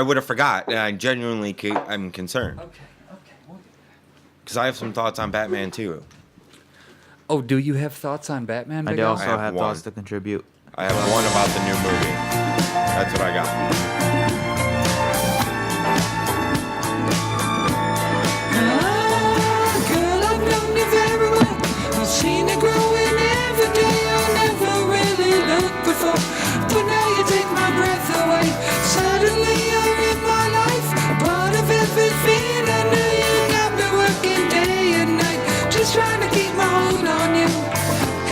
would have forgot. And I genuinely, I'm concerned. Okay. Because I have some thoughts on Batman, too. Oh, do you have thoughts on Batman? I Big do Al? also I have have one. thoughts to contribute. I have one about the new movie. That's what I got. Girl, I've known you very well. I've seen it growing every day. I never really looked before, but now you take my breath away. Suddenly you're in my life, part of everything I knew. You got me working day and night, just trying to keep my hold on you.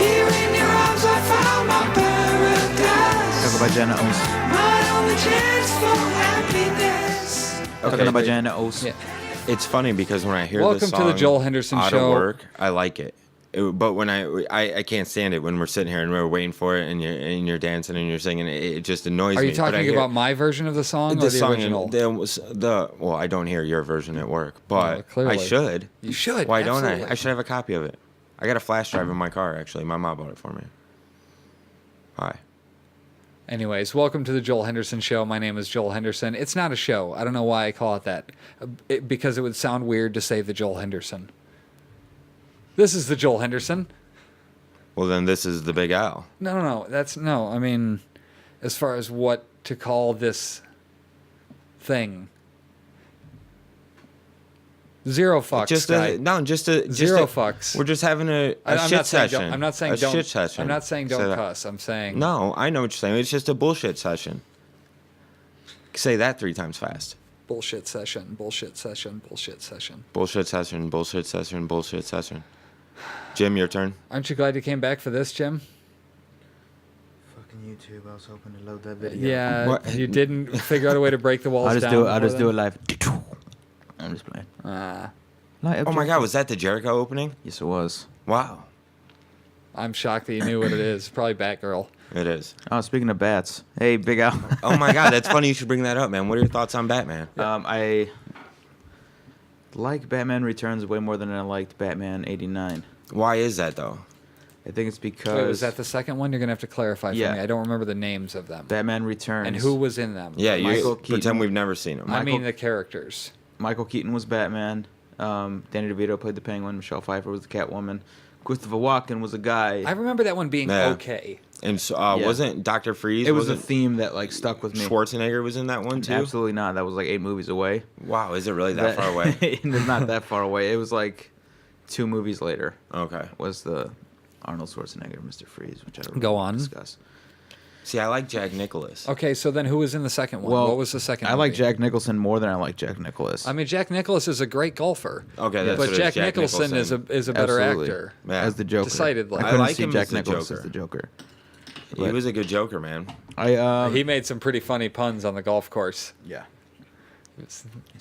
Here in your arms, I found my paradise. Talk about Jenna Os. My only chance for happiness. Talking about Jenna Os. Yeah. It's funny because when I hear Welcome this to song the Joel Henderson out Show. of work, I like it. But when I can't stand it when we're sitting here and we're waiting for it and you're dancing and you're singing, it just annoys Are me. you talking about my version of the song or the original? Well, I don't hear your version at work, but clearly. I should. You should. Why don't absolutely. I? I should have a copy of it. I got a flash drive in my car, actually. My mom bought it for me. Hi. Anyways, welcome to the Joel Henderson Show. My name is Joel Henderson. It's not a show. I don't know why I call it that. Because it would sound weird to say the Joel Henderson. This is the Joel Henderson. Well, then this is the Big Al. No. No. I mean, as far as what to call this thing. Zero fucks. guy. Zero fucks. We're just having a I'm shit not saying session. I'm not saying a don't. shit session. I'm not saying Say don't that. cuss. I'm saying No, I know what you're saying. It's just a bullshit session. Say that 3 times fast. bullshit session. Bullshit session. Bullshit session. Bullshit session. Bullshit session. Bullshit session. Jim, your turn. Aren't you glad you came back for this, Jim? Fucking YouTube. I was hoping to load that video. Yeah, What? you didn't figure out a way to break the walls I'll down. just do it live. I'm just playing. Oh my God, was that the Jericho opening? Yes, it was. Wow. I'm shocked that you knew what it is. Probably Batgirl. It is. Oh, speaking of bats. Hey, Big Al. Oh my God, that's funny you should bring that up, man. What are your thoughts on Batman? I like Batman Returns way more than I liked Batman 89. Why is that, though? I think it's because Wait, was that the second one? You're going to have to clarify for Yeah. me. I don't remember the names of them. Batman Returns. And who was in them? Yeah, Michael you Keaton. pretend we've never seen him. I mean Michael- the characters. Michael Keaton was Batman. Danny DeVito played the Penguin. Michelle Pfeiffer was the Catwoman. Christopher Walken was a guy. I remember that one being Yeah. okay. And so, Yeah. wasn't Dr. Freeze? It was a wasn't theme that like stuck with me. Schwarzenegger was in that one, too? Absolutely not. That was like 8 movies away. Wow, is it really that far away? It's not that far away. It was like 2 movies later. Okay. Was the Arnold Schwarzenegger Mr. Freeze, which I don't Go on. discuss. See, I like Jack Nicholas. Okay, so then who was in the second one? Well, What was the second I like movie? Jack Nicholson more than I like Jack Nicholas. I mean, Jack Nicholas is a great golfer. Okay, that's but what it is, Jack, Jack Nicholson is a better Absolutely. actor. Yeah. As the Joker. Decidedly. I I couldn't like see him Jack as the Nicholas Joker. as the Joker. He But- was a good Joker, man. He made some pretty funny puns on the golf course. Yeah.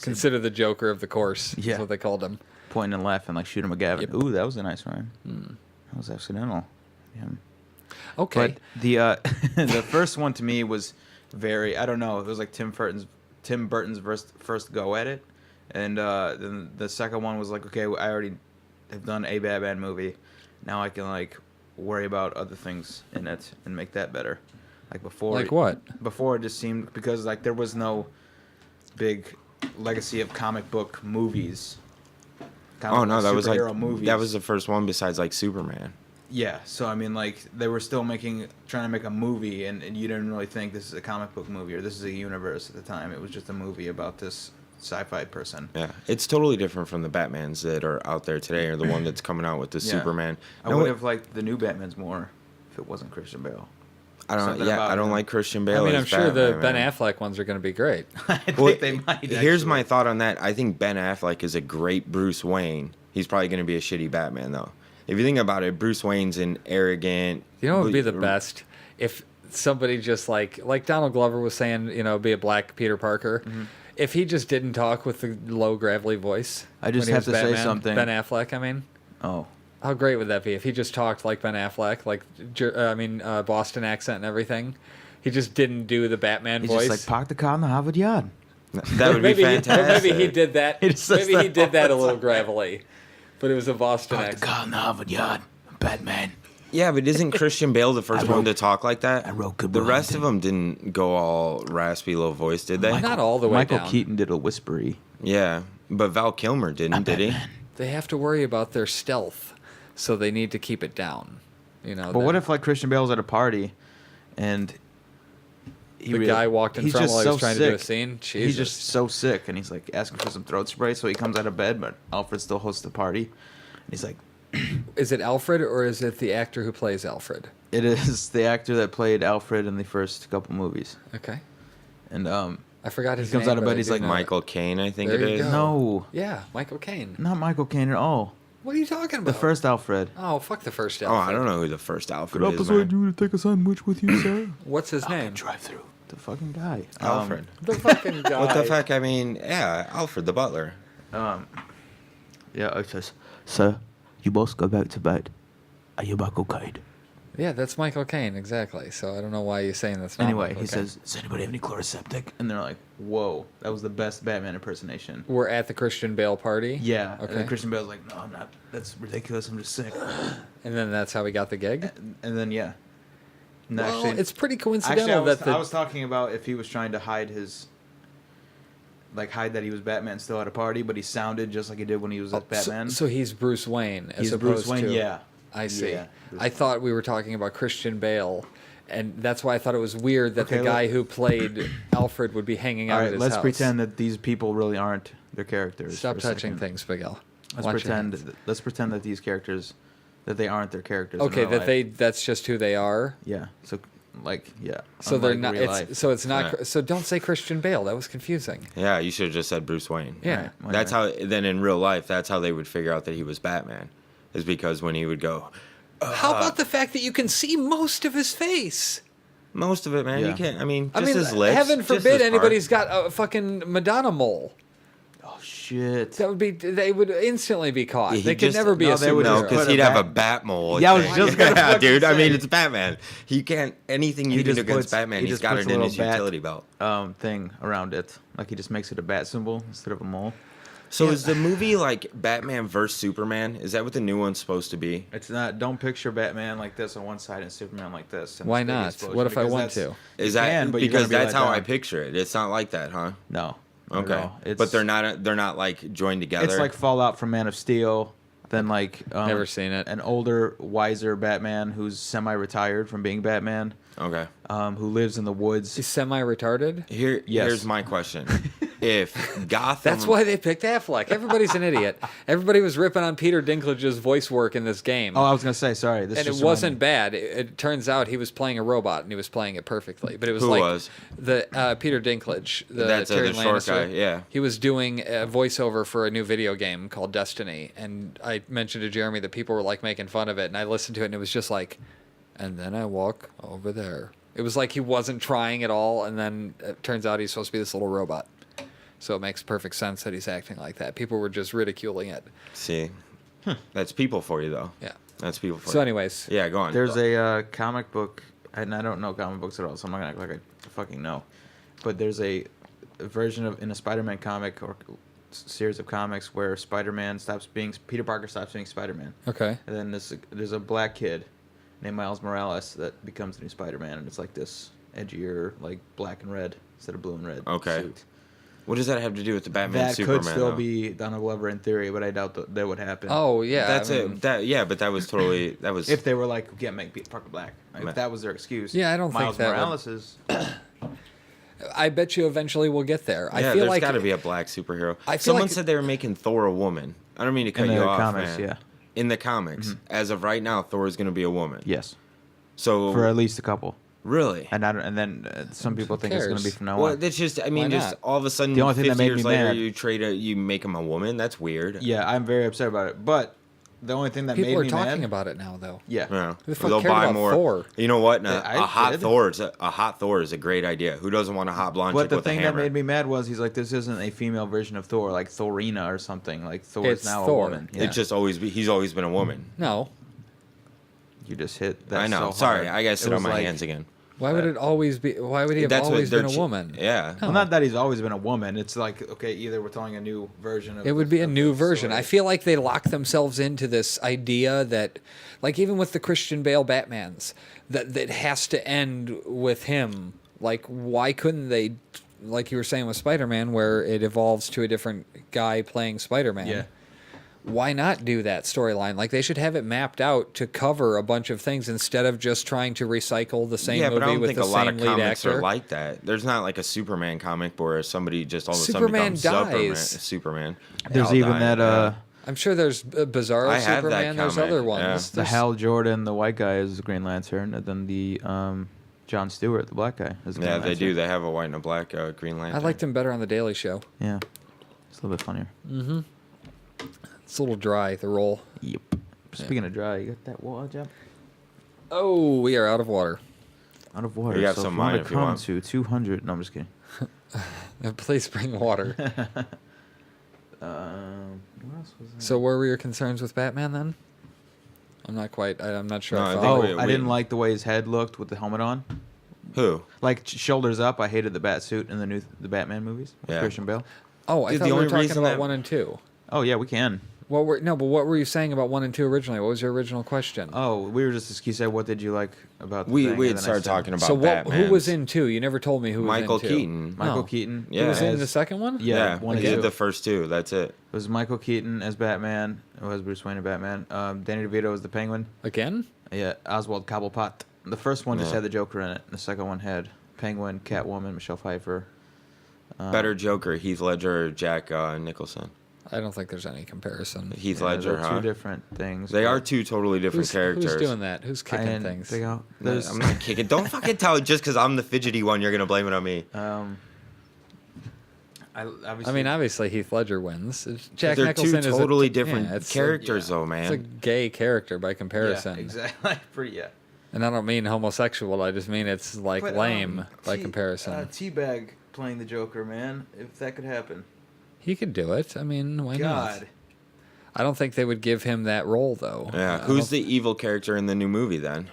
Consider the Joker of the course. Yeah. Is what they called him. Pointing and laughing like Shooter McGavin. Yep. Ooh, that was a nice rhyme. That was accidental. Yeah. Okay. But the the first one to me was very, I don't know, it was like Tim Burton's first go at it, and then the second one was like, okay, I already have done a Batman movie, now I can like worry about other things in it and make that better. Like before, Like what? Before it just seemed, because like there was no big legacy of comic book movies. Oh, no, that was like, superhero movies. that was the first one besides like Superman. Yeah, so I mean, like, they were still trying to make a movie, and you didn't really think this is a comic book movie or this is a universe at the time. It was just a movie about this sci-fi person. Yeah, it's totally different from the Batmans that are out there today, or the one that's coming out with the Yeah. Superman. I would have liked the new Batmans more if it wasn't Christian Bale. I don't. something Yeah, about I don't him. like Christian I Bale. mean, as I'm sure the Batman, Ben man. Affleck ones are going to be great. I Well, think they might. Here's actually. my thought on that. I think Ben Affleck is a great Bruce Wayne. He's probably going to be a shitty Batman, though. If you think about it, Bruce Wayne's an arrogant. You know what would be the best? If somebody just like Donald Glover was saying, be a black Peter Parker. Mm-hmm. If he just didn't talk with the low gravelly voice. I just when he have was to say Batman, something. Ben Affleck, I mean. Oh. How great would that be if he just talked like Ben Affleck, like Boston accent and everything? He just didn't do the Batman He's voice. just like, park the car in the Harvard yard. That would be fantastic. Maybe he did that. He just says Maybe he that did all that the a little time. gravelly, but it was a Boston Park the accent. car in the Harvard yard. Batman. Yeah, but isn't Christian Bale the first one to talk like that? I wrote good The Will rest of Hunting. them didn't go all raspy little voice, did they? Not all the way Michael down. Keaton did a whispery. Yeah, but Val Kilmer didn't, did he? They have to worry about their stealth, so they need to keep it down. You know. But what if like Christian Bale's at a party, and the guy walked in he's front just while he was so trying to do a sick. scene? He's Jesus. just so sick, and he's like asking for some throat spray, so he comes out of bed, but Alfred still hosts the party. And he's like, Is it Alfred or is it the actor who plays Alfred? it is the actor that played Alfred in the first couple movies, Okay. and I forgot his He comes name. out of but bed, I he's do like, know Michael Caine, I think There it you is. go. no, it. Yeah, Michael Caine. not Michael Caine at all. What are you talking The about? first Alfred. Oh, fuck the first Oh, Alfred. I don't know who the first Alfred is, man. you to take a sandwich with you, sir? What's his name? Drive through. The fucking guy. Alfred. The fucking guy. What the fuck? I mean, yeah, Alfred the butler. Yeah, it says, Sir, you must go back to bed. Are you Michael Caine? Yeah, that's Michael Caine, exactly. So I don't know why you're saying that's not anyway, Michael he Caine. says, does anybody have any chloroseptic? And they're like, whoa, that was the best Batman impersonation. We're at the Christian Bale party. Yeah. And Okay. then Christian Bale's like, no, I'm not. That's ridiculous. I'm just sick. And then that's how we got the gig. And then, yeah. And Well, it's pretty actually, coincidental that the I was talking about if he was trying to hide his, like, hide that he was Batman still at a party, but he sounded just like he did when he was at Batman. So he's Bruce Wayne as He's opposed Bruce Wayne, to yeah. I see. Yeah, Bruce I thought we were talking about Christian Bale, and that's why I thought it was weird that Okay, the guy who played Alfred would be hanging out All at right, his let's house. pretend that these people really aren't their characters. Stop for a touching second. things, Big L. Let's Watch your pretend. hands. Let's pretend that these characters, that they aren't their characters. in Okay, real that life. that's just who they are. Yeah. So, like, yeah. So they're unlike not. real It's life. so it's not. Yeah. So don't say Christian Bale. That was confusing. Yeah, you should have just said Bruce Wayne. Yeah. Right, why That's not? how. Then in real life, that's how they would figure out that he was Batman, is because when he would go, How about the fact that you can see most of his face? most of it, man, Yeah. you can't. I mean, I just mean, his lips. heaven just forbid his anybody's part. got a fucking Madonna mole. Oh shit. That would be. They would instantly be caught. Yeah, he they could just- never be no, a they would No, superhero. just because put a he'd have a bat- bat mole. Yeah, I was think. just gonna Yeah, fucking dude. I mean, say. it's Batman. He can't anything you He do just against puts- Batman. he He's just got puts it a in little his bat- utility belt. Thing around it, like he just makes it a bat symbol instead of a mole. So is the movie like Batman vs Superman? Is that what the new one's supposed to be? It's not. Don't picture Batman like this on one side and Superman like this. and Why this big not? explosion, What if I because want that's- to? Is You that can, but you're gonna because be that's let how I down. picture it? It's not like that, huh? No. not at Okay, all. It's, but they're not like joined together. It's like Fallout from Man of Steel. Then like Never seen it. An older, wiser Batman who's semi-retired from being Batman, okay. who lives in the woods. He's semi-retarded. Here's Yes. my question: If Gotham, That's why they picked Affleck. Everybody's an idiot. Everybody was ripping on Peter Dinklage's voice work in this game. Oh, I was gonna say sorry. This and it just wasn't reminded bad. It turns out he was playing a robot, and he was playing it perfectly. But it was Who like was? the Peter Dinklage, the That's the Tyrion short Lannister. guy, yeah. He was doing a voiceover for a new video game called Destiny, and I mentioned to Jeremy that people were like making fun of it, and I listened to it, and it was just like, and then I walk over there. It was like he wasn't trying at all, and then it turns out he's supposed to be this little robot. So it makes perfect sense that he's acting like that. People were just ridiculing it. See, that's people for you, though. Yeah. That's people for So, you. anyways, Yeah, go on. There's a comic book, and I don't know comic books at all, so I'm not gonna act like I fucking know. But there's a version of in a Spider-Man comic or series of comics where Peter Parker stops being Spider-Man, okay. and then there's a black kid named Miles Morales that becomes the new Spider-Man, and it's like this edgier, like black and red instead of blue and red. Okay. Suit. What does that have to do with the Batman That Superman? could still though? be Donald Glover in theory, but I doubt that would happen. Oh, yeah. That's I mean, it. That yeah, but that was totally that was. If they were like, we can't make Peter Parker black. Man. If that was their excuse. Yeah, I don't think Miles that would- Morales is. I bet you eventually we'll get there. yeah, I feel there's like got to be a black superhero. I feel Someone like- said they were making Thor a woman. I don't mean to cut In you the off, comics, man. yeah. In the comics, as of right now, Thor is going to be a woman. Yes. So For at least a couple. really, And then some people think it's going to be cares? from now well, on. that's just. I mean, Why just not? all of a sudden, The only thing that 50 made years me later, mad- you make him a woman. That's weird. Yeah, I'm very upset about it. But the only thing that people made are me talking mad. about it now, though. Yeah. Yeah. Who the fuck They'll cared buy about more. Thor? You know what? Yeah, I A hot did. Thor is a great idea. Who doesn't want a hot blonde But chick the with a thing that hammer? made me mad was he's like, this isn't a female version of Thor, like Thorina or something. Like Thor It's is now Thor. a woman. Yeah. It's just he's always been a woman. No. You just hit that. I know. So Sorry, hard. I gotta It sit on was my like- hands again. Why would it always be? Why would he have always been a woman? Yeah. No. Well, not that he's always been a woman. It's like, okay, either we're telling a new version of It would be a of new the version. story. I feel like they lock themselves into this idea that, like, even with the Christian Bale Batmans, that has to end with him. Like, why couldn't they, like you were saying with Spider-Man, where it evolves to a different guy playing Spider-Man? Yeah. Why not do that storyline? Like, they should have it mapped out to cover a bunch of things instead of just trying to recycle the same Yeah, movie but I don't with think the a lot same of lead comics actor. are like that. There's not like a Superman comic where somebody just all of a Superman sudden becomes dies. Superman. There's Hal even died, that yeah. I'm sure there's Bizarro I have that Superman. There's comic, other yeah. ones. the There's- Hal Jordan, the white guy, is the Green Lantern, and then the John Stewart, the black guy, is the Green Yeah, they Lantern. do. They have a white and a black Green Lantern. I liked him better on the Daily Show. Yeah, it's a little bit funnier. It's a little dry, the roll. Yep. Speaking of dry, you got that water, Jeff? Oh, we are out of water. Out of water. We got so some if you want mine to if you come want. to 200. No, I'm just kidding. Please bring water. What else was there? So where were your concerns with Batman then? I'm not quite. I'm not sure. No, I I follow. think Oh, I didn't like the way his head looked with the helmet on. Who? Like shoulders up. I hated the bat suit in the Batman movies with Yeah. Christian Bale. Oh, I Dude, thought the we were only talking reason about that- 1 and 2. Oh yeah, we can. But what were you saying about 1 and 2 originally? What was your original question? Oh, we were just. You said, what did you like about? The We thing? we And had then I started said, talking about so what? Batman. Who was in 2? You never told me who Michael was in 2. Keaton. Michael No. Keaton. Yeah. Who was in as- the second one? Yeah, one he and did two. the first two. That's it. It was Michael Keaton as Batman. It was Bruce Wayne as Batman. Danny DeVito was the Penguin. Again? Yeah, Oswald Cobblepot. The first one just Yeah. had the Joker in it. The second one had Penguin, Catwoman, Michelle Pfeiffer. Better Joker, Heath Ledger or Jack Nicholson? I don't think there's any comparison. Heath Yeah, Ledger, they're huh? two different things. They but are two totally different characters. Who's doing that? Who's I kicking didn't things? figure out- No, There's, I'm not kicking. Don't fucking tell just because I'm the fidgety one, you're gonna blame it on me. Obviously Heath Ledger wins. Jack They're Nicholson two is totally a, different yeah, it's characters, though, It's man. a gay character by comparison. Yeah, exactly. Pretty, yeah. And I don't mean homosexual. I just mean it's like But, lame by comparison. Teabag playing the Joker, man. If that could happen. He could do it. I mean, why not? God. I don't think they would give him that role though. Yeah, I who's don't- the evil character in the new movie then?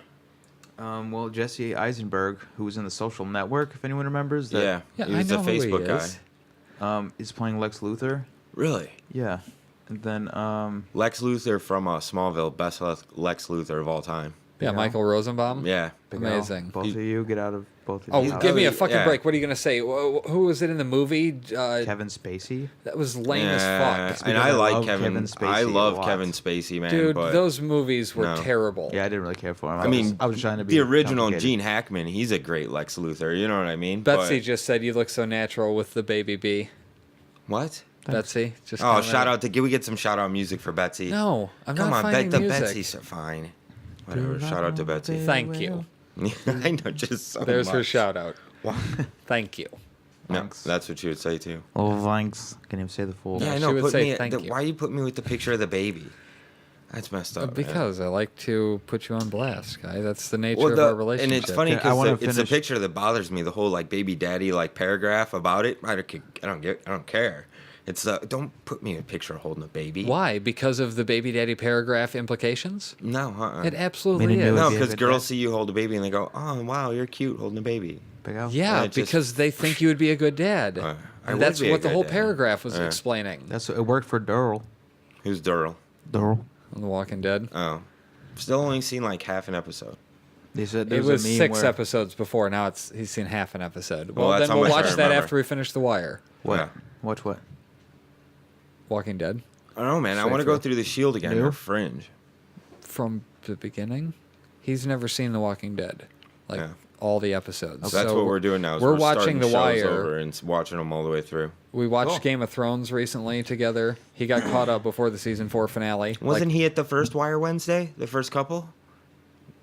Well, Jesse Eisenberg, who was in The Social Network, if anyone remembers. That, Yeah, Yeah, he I was know the who he Facebook guy. is. Is playing Lex Luthor. Really? Yeah. And then, Lex Luthor from Smallville, best Lex Luthor of all time. Yeah, Big Al. Michael Rosenbaum. Yeah. Big Al, Amazing. both of you, get out of both of Oh, your give me a houses. fucking yeah. break. What are you gonna say? Who was it in the movie? Kevin Spacey. That was lame Yeah, as fuck. and I because I like love Kevin. Kevin Spacey I a love lot. Kevin Spacey, man. Dude, but those movies were no. terrible. Yeah, I didn't really care for him. I mean, I was trying to be the original complicated. Gene Hackman. He's a great Lex Luthor. You know what I mean? Betsy But- just said you look so natural with the baby bee. what? Betsy just. Oh, commented. shout out to can we get some shout out music for Betsy? No, I'm Come not on, finding the music. Betsy's fine. Whatever. Shout out to Betsy. Thank you. I know, just so There's her much. shout out. Wow. Thank you. No, Thanks. that's what you would say too. Oh, thanks. Can't even say the full. Yeah, I she know. would Put say me. thank you. Why you put me with the picture of the baby? That's messed up. man. Because I like to put you on blast, guy. That's the nature Well, of the- our relationship. and it's funny Okay, I wanna because it's the finish- picture that bothers me. The whole like baby daddy like paragraph about it. I don't care. It's don't put me in a picture holding a baby. Why? Because of the baby daddy paragraph implications? No, It absolutely Meaning is. it no, would be a because good girls dad. see you hold a baby and they go, "Oh, wow, you're cute holding a baby." Big Al? Yeah, it just- because they think you would be a good dad. I and would that's be a what the good whole dad. paragraph was Yeah. explaining. It worked for Durrell. Who's Durrell? Durrell. On The Walking Dead. Oh, still only seen like half an episode. They said It there's was a meme 6 where, episodes before. Now he's seen half an episode. Well, Well, that's then how we'll much I watch that remember. after we finish The Wire. What? Yeah. Watch what? Walking Dead. I don't know, man. I Straight want to go through. through the Shield again New? or Fringe. From the beginning. He's never seen The Walking Dead. Like Yeah. all the episodes. So that's what we're doing now. Is we're starting watching The shows Wire. over and watching them all the way through. We watched Cool. Game of Thrones recently together. He got caught up before the season 4 finale. Wasn't Like, he at the first Wire Wednesday? The first couple?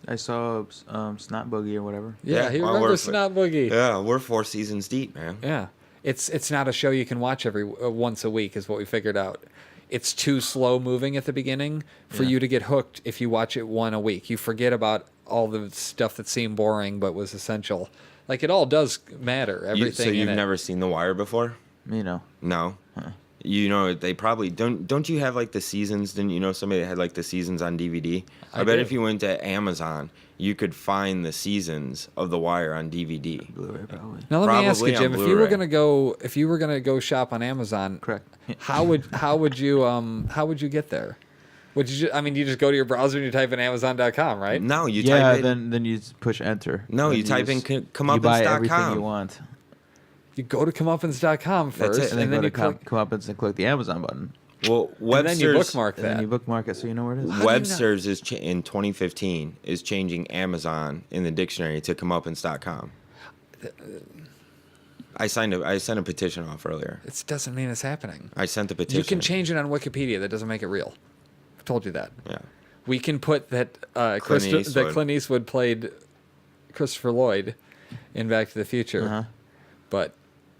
I saw Snot Boogie or whatever. Yeah, Yeah, he well, remembers we're- Snot Boogie. Yeah, we're 4 seasons deep, man. Yeah. It's not a show you can watch every once a week is what we figured out. It's too slow moving at the beginning for you to get hooked if you watch it one a week. You forget about all the stuff that seemed boring but was essential. Like it all does matter. Everything So in you've it. never seen The Wire before? You know. No. You know, they probably don't you have like the seasons? Didn't you know somebody that had like the seasons on DVD? I bet do. if you went to Amazon, you could find the seasons of The Wire on DVD. Blu-ray probably. Now let me ask you, Probably on Jim, Blu-ray. if you were gonna go shop on Amazon, Correct. how would you get there? Would you you just go to your browser and you type in Amazon.com, right? No, you Yeah, type in. then you just push enter. No, Then you type in you buy everything you comeuppance.com. want. You go to comeuppance.com That's first, it. And then, and then go you to come, click, come up and click the Amazon button. Well, and then Webster's you bookmark And then that. you bookmark it so you know where it is. Webster's is in 2015 is changing Amazon in the dictionary to comeuppance.com. I sent a petition off earlier. It doesn't mean it's happening. I sent the petition. You can change it on Wikipedia. That doesn't make it real. I've told you that. Yeah. We can put that that Eastwood. Clint Eastwood played Christopher Lloyd in Back to the Future, Uh-huh. but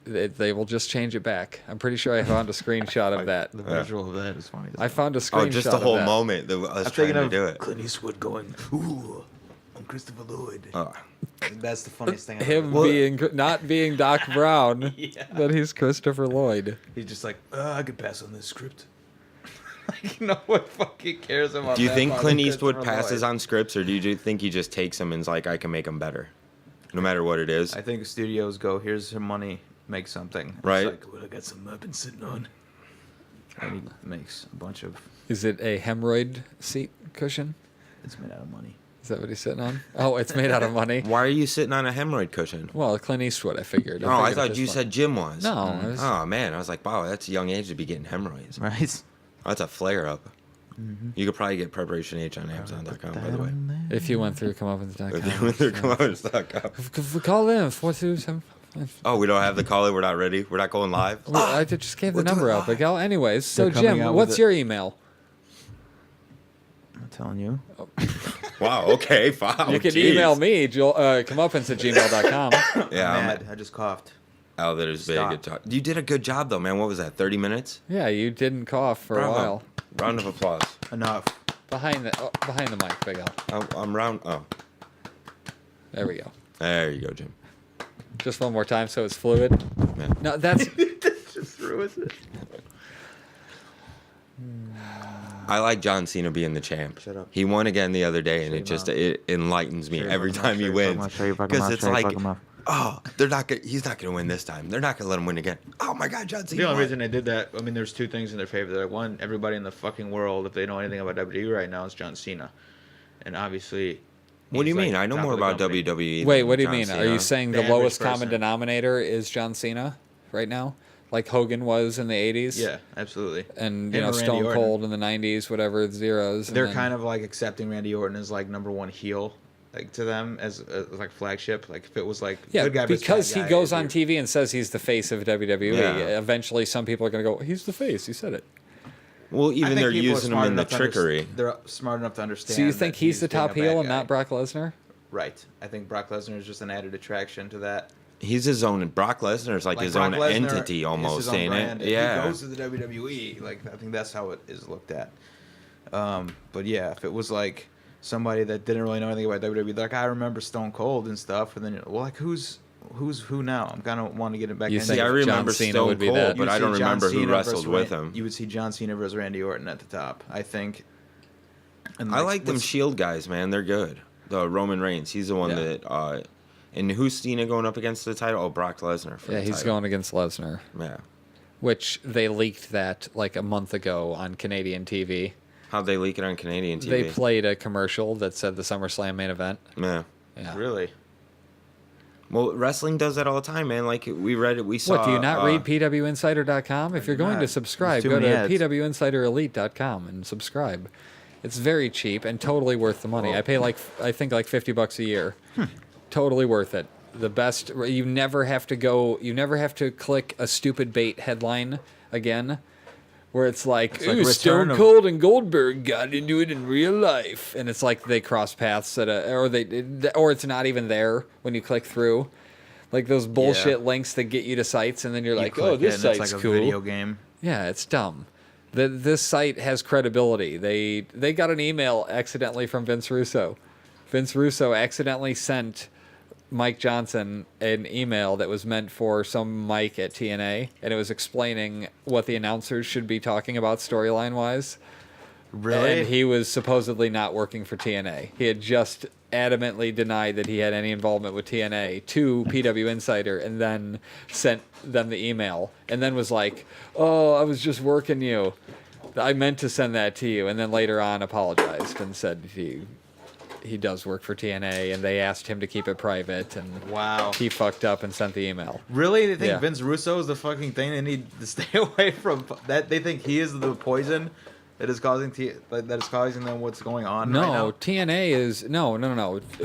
they will just change it back. I'm pretty sure I found a screenshot of that. The visual of that is funny. I found a screenshot Oh, just the of whole that. moment that I was I'm trying thinking to of do it. Clint Eastwood going, "Ooh, I'm Christopher Lloyd." Oh. That's the funniest thing. I've Him ever- being not being Doc Brown, that he's Christopher Lloyd. He's just like, I could pass on this script. Like, no one fucking cares about. Do you that think part Clint of Eastwood Christopher passes Lloyd. on scripts, or do you think he just takes them and's like, I can make them better, no matter what it is? I think studios go, here's some money, make something. It's Right. like, well, I got some I've been sitting on. And he makes a bunch of. Is it a hemorrhoid seat cushion? It's made out of money. Is that what he's sitting on? Oh, it's made out of money. Why are you sitting on a hemorrhoid cushion? Well, Clint Eastwood, I figured. Oh, I figured at thought this you point. said Jim was. No. it was- Oh man, I was like, wow, that's a young age to be getting hemorrhoids. Right? That's a flare up. You could probably get Preparation H on Amazon.com, by the way. If you went through comeuppance.com. If you went through comeuppance.com. Call them 427. Oh, we don't have the call it. We're not ready. We're not going live. Well, I just gave the We're doing number out, live. Miguel. Anyways, so They're coming Jim, out what's with your email? I'm telling you. Wow. Okay. Wow. You can geez. email me, Joel, comeuppance@gmail.com. Yeah. I'm, Mad. I just coughed. oh, that is big. Stop. You did a good job though, man. What was that? 30 minutes? Yeah, you didn't cough for Bravo. a while. Round of applause. Enough. Behind the mic, Miguel. I'm round. Oh, There we go. there you go, Jim. Just one more time so it's fluid. Yeah. No, that's Just ruins it. I like John Cena being the champ. Shut up. He won again the other day, and Shut it just your it enlightens me Shut your every fucking time mouth, he shut your wins. Shut your fucking Because mouth, it's shut your like, fucking mouth. oh, he's not gonna win this time. They're not gonna let him win again. Oh my God, John Cena. The only won. reason they did that, I mean, there's two things in their favor. They're like, one, everybody in the fucking world, if they know anything about WWE right now, is John Cena, and obviously. What do you he's, mean? like, I know top more of the about company. WWE. Wait, than what do you John mean? Are Cena. you saying The the average lowest common person. denominator is John Cena right now? Like Hogan was in the 80s? Yeah, absolutely. And, Him or Randy Stone Orton. Cold in the 90s, whatever, zeros. and They're then- kind of like accepting Randy Orton as like number one heel, like to them as like flagship. Like if it was like Yeah, good guy versus because bad he guy, goes it'd on be- TV and says he's the face of WWE. Yeah. Eventually, some people are going to go, he's the face. He said it. Well, I even think they're people are using him smart in the enough to underst- trickery. They're smart enough to understand. So you think that he's the being a top bad heel and guy. not Brock Lesnar? Right. I think Brock Lesnar is just an added attraction to that. He's his own. Brock Lesnar's like his Brock own Lesnar entity is almost, his own ain't brand, it? and Yeah. He goes to the WWE. Like I think that's how it is looked at. But yeah, if it was like somebody that didn't really know anything about WWE, like I remember Stone Cold and stuff, and then you're, well, like who's who now? I'm kind of want to get it back. You in. think See, I John remember Cena Stone would be Cold, that. but You I would don't see John remember who Cena wrestled versus with Ran- him. You would see John Cena versus Randy Orton at the top. I think. And I like them what's- Shield guys, man. They're good. The Roman Reigns, he's the one Yeah. that. And who's Cena going up against the title? Oh, Brock Lesnar. For Yeah, the he's title. going against Lesnar, Yeah. which they leaked that like a month ago on Canadian TV. How'd they leak it on Canadian TV? They played a commercial that said the SummerSlam main event. Yeah. Yeah. Really. Well, wrestling does that all the time, man. Like we read it, we saw. What, do you not read PWInsider.com? If you're going to not. subscribe, There's go too to many ads. PWInsiderElite.com and subscribe. It's very cheap and totally worth the money. I pay I think like $50 a year. Totally worth it. The best. You never have to click a stupid bait headline again, where it's like, like ooh, Return Stone of- Cold and Goldberg got into it in real life, and it's like they cross paths or it's not even there when you click through. Like those bullshit links that get you to sites, and then you're like, You oh, click this it and site's it's like cool. a video game. Yeah, it's dumb. This site has credibility. They got an email accidentally from Vince Russo. Vince Russo accidentally sent Mike Johnson an email that was meant for some Mike at TNA, and it was explaining what the announcers should be talking about storyline wise. Really? And he was supposedly not working for TNA. He had just adamantly denied that he had any involvement with TNA to PW Insider, and then sent them the email, and then was like, "Oh, I was just working you. I meant to send that to you," and then later on apologized and said he does work for TNA, and they asked him to keep it private, and Wow. he fucked up and sent the email. Really? They think Yeah. Vince Russo is the fucking thing they need to stay away from? That they think he is the poison that is causing them what's going on right No, now? TNA is no.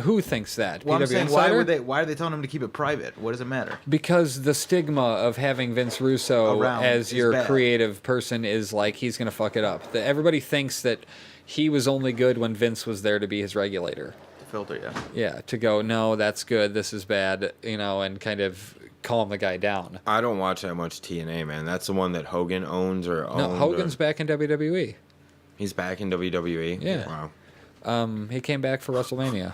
Who thinks that? Well, I'm PW saying, Insider? why are they telling him to keep it private? What does it matter? Because the stigma of having Vince Russo Around as is your bad. creative person is like he's going to fuck it up. Everybody thinks that he was only good when Vince was there to be his regulator. Filter, yeah. Yeah, to go, no, that's good, this is bad, and kind of calm the guy down. I don't watch that much TNA, man. That's the one that Hogan owns or owned. No, Hogan's back in WWE. He's back in WWE? Yeah. Wow. He came back for WrestleMania.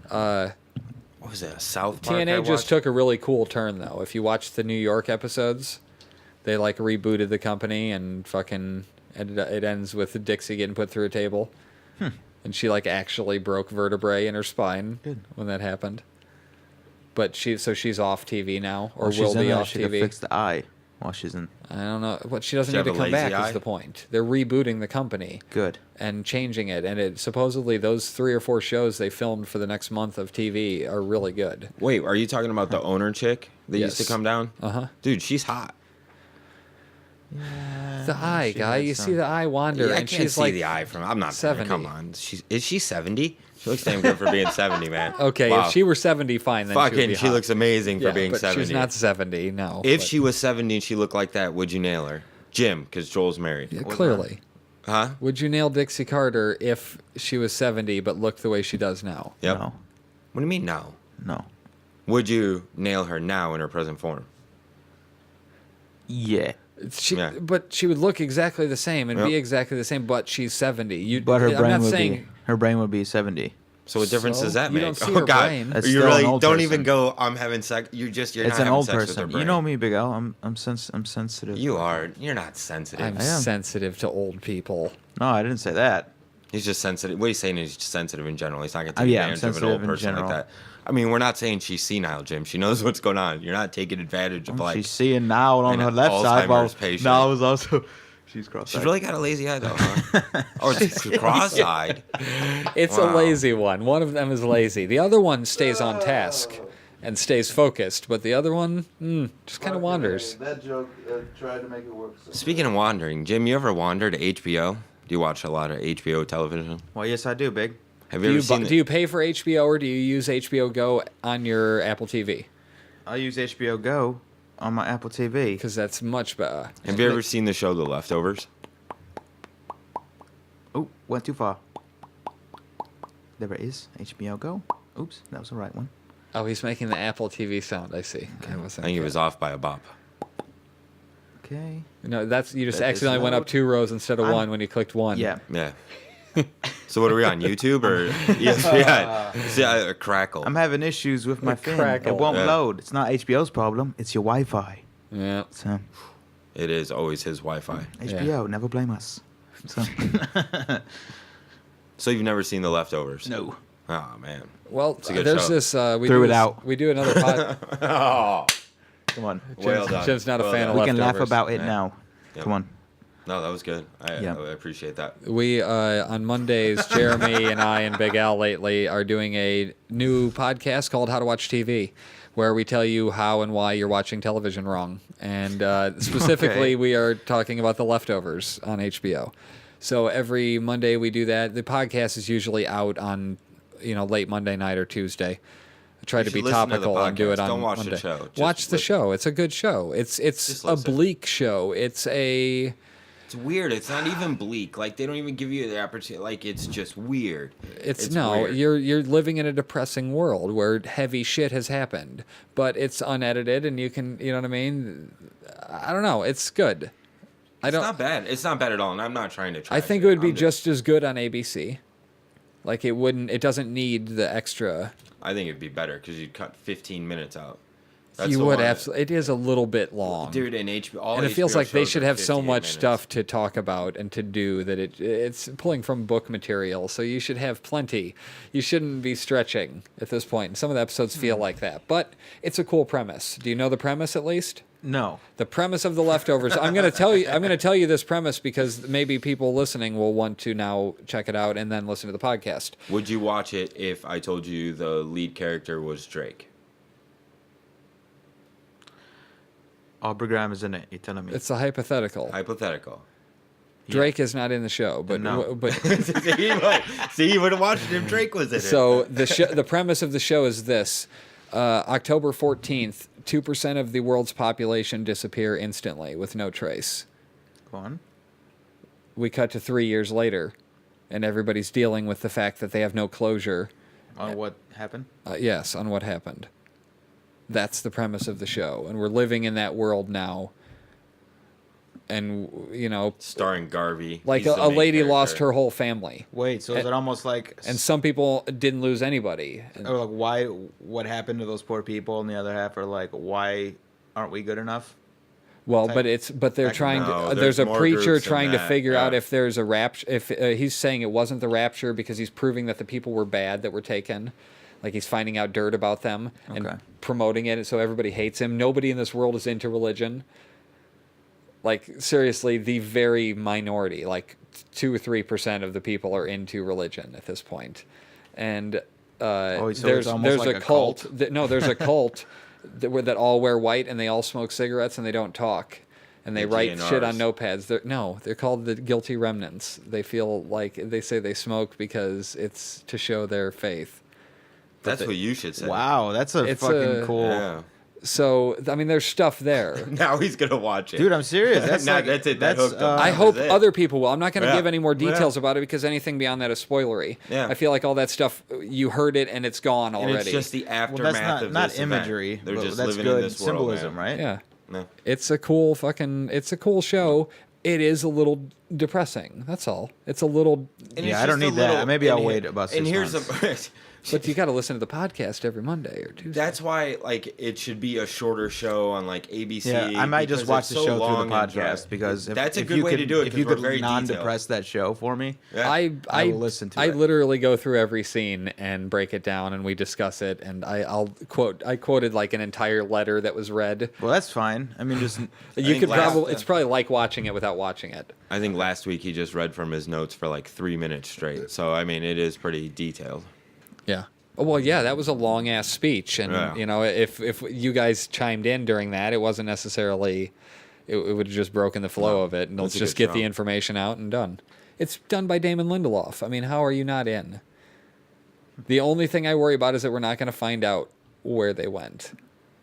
What was that, a South Park I TNA just watched? took a really cool turn, though. If you watch the New York episodes, they, like, rebooted the company and fucking... It ends with Dixie getting put through a table. And she, like, actually broke vertebrae in her spine when that happened. But she's off TV now, or She's will in be there, off she could TV. fix the eye while she's in. I don't know. But she doesn't Does need she to have a come back, lazy eye? is the point. They're rebooting the company Good. and changing it. And it supposedly those 3 or 4 shows they filmed for the next month of TV are really good. Wait, are you talking about the owner chick that used to Yes. come down? Uh-huh. Dude, she's hot. The eye, she guy. had You some- see the eye wander, Yeah, I and can't she's see like the eye from. I'm not 70. 70. Come on, is she 70? She looks damn good for being 70, man. Okay, Wow. if she were 70, fine. Then she, would Fucking, be she hot. looks amazing for Yeah, being but 70. she's not 70. No. If but- she was 70 and she looked like that, would you nail her? Jim, because Joel's married. yeah, clearly, Huh? would you nail Dixie Carter if she was 70 but looked the way she does now? Yep. No. What do you mean no? No. Would you nail her now in her present form? Yeah. Yeah. But she would look exactly the same and Yep. be exactly the same. But she's 70. You, But her I'm brain not would saying. be her brain would be 70. So what difference So? does that You make? don't see Oh her God, brain. That's you still really an old don't person. even go. I'm having sex. You're It's not an having old sex with her person. brain. You know me, Big Al. I'm sensitive. You are. You're not sensitive. I'm I am. sensitive to old people. No, I didn't say that. He's just sensitive. What he's saying is just sensitive in general. He's not going to take yeah, I'm advantage of an old sensitive in person like general. that. I mean, we're not saying she's senile, Jim. She knows what's going on. You're not taking advantage of like. She's seeing now on an her left side, while Alzheimer's patient. now is also she's cross-eyed. She's really got a lazy eye though, huh? Or it's cross-eyed. It's Wow. a lazy one. One of them is lazy. The other one stays on task and stays focused, but the other one just kind of wanders. That joke tried to make it work. Speaking of wandering, Jim, you ever wander to HBO? Do you watch a lot of HBO television? Well, yes, I do, Big. Have Do you you, ever seen? do you pay for HBO or do you use HBO Go on your Apple TV? I use HBO Go on my Apple TV. Because that's much better. Have you ever seen the show The Leftovers? Oh, went too far. There it is. HBO Go. Oops, that was the right one. Oh, he's making the Apple TV sound. I see. I think it was off by a bop. Okay. No, that's you just That is accidentally went up loud. 2 rows instead of I'm- 1 when you clicked 1. Yeah. Yeah. So what are we on, YouTube or ESPN? See, Crackle. I'm having issues with my The thing. crackle. It won't Yeah. load. It's not HBO's problem. It's your Wi-Fi. Yeah. So It is always his Wi-Fi. HBO, never blame us. So So you've never seen The Leftovers? no. Oh man. Well, a good there's show. this. We Threw do it this- out. We do another pod. Oh, Come on. well done. Jim's not a Well fan done. of We can laugh Leftovers. about it Yeah. now. Yep. Come on. No, that was good. Yeah. I appreciate that. We on Mondays, Jeremy and I and Big Al lately are doing a new podcast called How to Watch TV, where we tell you how and why you're watching television wrong. And specifically, Okay. we are talking about The Leftovers on HBO. So every Monday we do that. The podcast is usually out on late Monday night or Tuesday. I try to should be listen to the topical and do it podcast. on Don't watch the Monday. show. Just Watch the listen. show. It's a good show. It's Just a listen. bleak show. It's a It's weird. It's not even bleak. Like they don't even give you the opportunity. Like it's just weird. It's weird. you're living in a depressing world where heavy shit has happened, but it's unedited and you can, you know what I mean? I don't know. It's good. It's not bad. It's not bad at all. And I'm not trying to. I think it would be just as good on ABC. Like it doesn't need the extra. I think it'd be better because you'd cut 15 minutes out. You would absolutely. It is a little bit long, dude. And HBO, and it feels like they shows should are have so 58 much minutes. stuff to talk about and to do that it's pulling from book material. So you should have plenty. You shouldn't be stretching at this point. And some of the episodes feel like that, but it's a cool premise. Do you know the premise at least? No. The premise of The Leftovers. I'm going to tell you. I'm going to tell you this premise because maybe people listening will want to now check it out and then listen to the podcast. Would you watch it if I told you the lead character was Drake? Aubrey Graham is in it. You're telling me. It's a hypothetical. Hypothetical. Drake is not in the show, but No. but See, you would have watched it if Drake was in it. so the premise of the show is this: October 14th, 2% of the world's population disappear instantly with no trace. Go on. We cut to 3 years later, and everybody's dealing with the fact that they have no closure. On what happened? Yes, on what happened. That's the premise of the show, and we're living in that world now. And you know, starring Garvey. like He's a the main lady character. lost her whole family, Wait, so is it almost like... and some people didn't lose anybody. And- Or like, why? What happened to those poor people? And the other half are like, why aren't we good enough? Well, type- but they're Back- trying No, to. There's a there's more preacher groups than trying to that, figure out yeah. if there's a rapture. If he's saying it wasn't the rapture because he's proving that the people were bad that were taken, like he's finding out dirt about them Okay. and promoting it, so everybody hates him. Nobody in this world is into religion. Like seriously, the very minority, like 2 or 3% of the people are into religion at this point, and so it's there's almost like a a cult. cult? No, there's a cult that all wear white and they all smoke cigarettes and they don't talk. And they The write shit on GNRs. notepads. They're called the guilty remnants. They feel like they say they smoke because it's to show their faith. That's what you should say. Wow, that's a It's fucking a- cool... Yeah. So I mean, there's stuff there. Now he's gonna watch it. Dude, I'm serious. That's Nah, like, that's it. That That's, hooked him. I That hope was it. other people will. I'm not going to Yeah. give any more details Yeah. about it because anything beyond that is spoilery. Yeah. I feel like all that stuff you heard it and it's gone And already. it's just the well, aftermath that's of not this event. imagery. They're but just that's living good in this world, symbolism, man. right? yeah. No. It's a cool show. It is a little depressing. That's all. It's a little, And Yeah, it's I don't just a need that. little- Maybe I'll and wait here- about 6 And here's months. but you got to listen to the podcast every Monday or Tuesday. That's why, like, it should be a shorter show on like ABC. Yeah, I might just because watch it's the so show through long the and dry. podcast because if, That's a if good you way could, to do it. If you 'cause we're could very non-depress that show for me, Yeah. I will listen to I it. literally go through every scene and break it down and we discuss it and I quoted like an entire letter that was read. well, that's fine. I mean, just You think could last- probably it's probably like watching it without watching it. I think last week he just read from his notes for like 3 minutes straight. So I mean, it is pretty detailed. Yeah. Oh, well, yeah, that was a long ass speech, and Yeah. you know, if you guys chimed in during that, it wasn't necessarily, it would have just broken the flow No, of it, and that's let's a just good get the show. information out and done. It's done by Damon Lindelof. I mean, how are you not in? The only thing I worry about is that we're not going to find out where they went,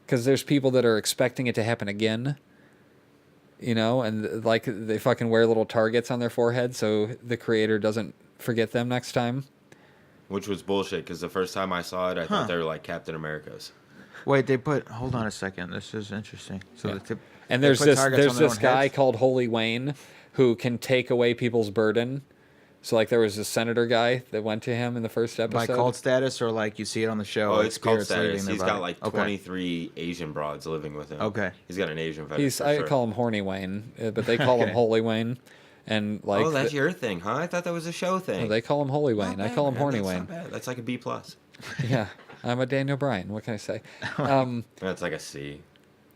because there's people that are expecting it to happen again. You know, and like they fucking wear little targets on their forehead so the creator doesn't forget them next time. Which was bullshit because the first time I saw it, I thought they were like Captain America's. wait. They put. Hold on a second. This is interesting. So Yeah. they And they there's put this targets on their own guy heads? called Holy Wayne who can take away people's burden. So like there was this senator guy that went to him in the first by episode. cult status or like you see it on the show. Oh, like it's called spirits leaving status. their He's body? got like Okay. 23 Asian broads living with him. Okay. He's got an Asian fetish. He's for I sure. call him Horny Wayne, but they call him Okay. Holy Wayne, and like Oh, that's your thing, huh? I thought that was a show thing. no, they call him Holy Wayne. I Not call bad, him Horny man. That's Wayne. not bad. That's like a B plus. Yeah, I'm a Daniel Bryan. What can I say? That's like a C.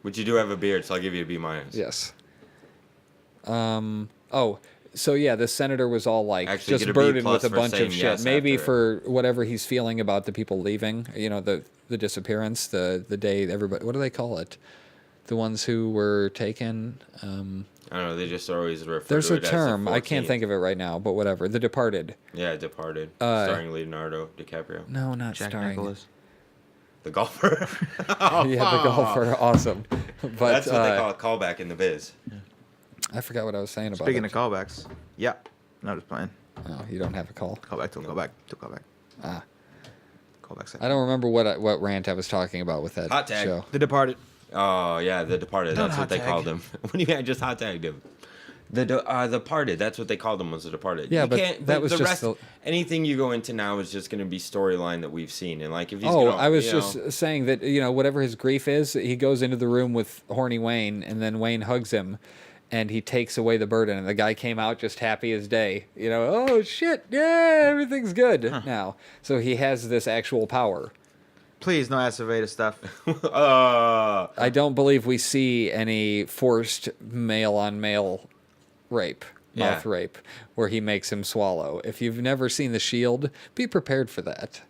But you do have a beard, so I'll give you a B minus. Yes. Oh, so yeah, the senator was all like Actually, just get a B burdened plus with a for bunch of saying shit. yes Maybe after. for whatever he's feeling about the people leaving. You know, the disappearance, the day everybody. What do they call it? The ones who were taken. I don't know. They just always refer There's to a it as the term. I can't 14th. think of it right now, but whatever. The Departed. Yeah, Departed, starring Leonardo DiCaprio, No, not Jack starring. Nicholas. the golfer. Yeah, the golfer. Awesome. But That's what they call a callback in the biz. I forgot what I was saying about Speaking it. of callbacks, yeah. No, just playing. Oh, you don't have a call. Callback to callback to callback. Ah. Callback. I don't remember what rant I was talking about with that Hot tag. show. The Departed. Oh yeah, the Departed. Don't That's what hot they tag. called him. What do you mean? I just hot tagged him. The Departed. That's what they called him, was The Departed. Yeah, You but can't- that was the just rest, anything you go into now is just going to be storyline that we've seen, and like if he's Oh, gonna, I was you just know, saying that, you know, whatever his grief is, he goes into the room with horny Wayne, and then Wayne hugs him, and he takes away the burden, and the guy came out just happy as day. You know, oh shit, yeah, everything's good now. So he has this actual power. Please, no Aceveda stuff. I don't believe we see any forced male-on-male rape, mouth Yeah. rape, where he makes him swallow. If you've never seen The Shield, be prepared for that.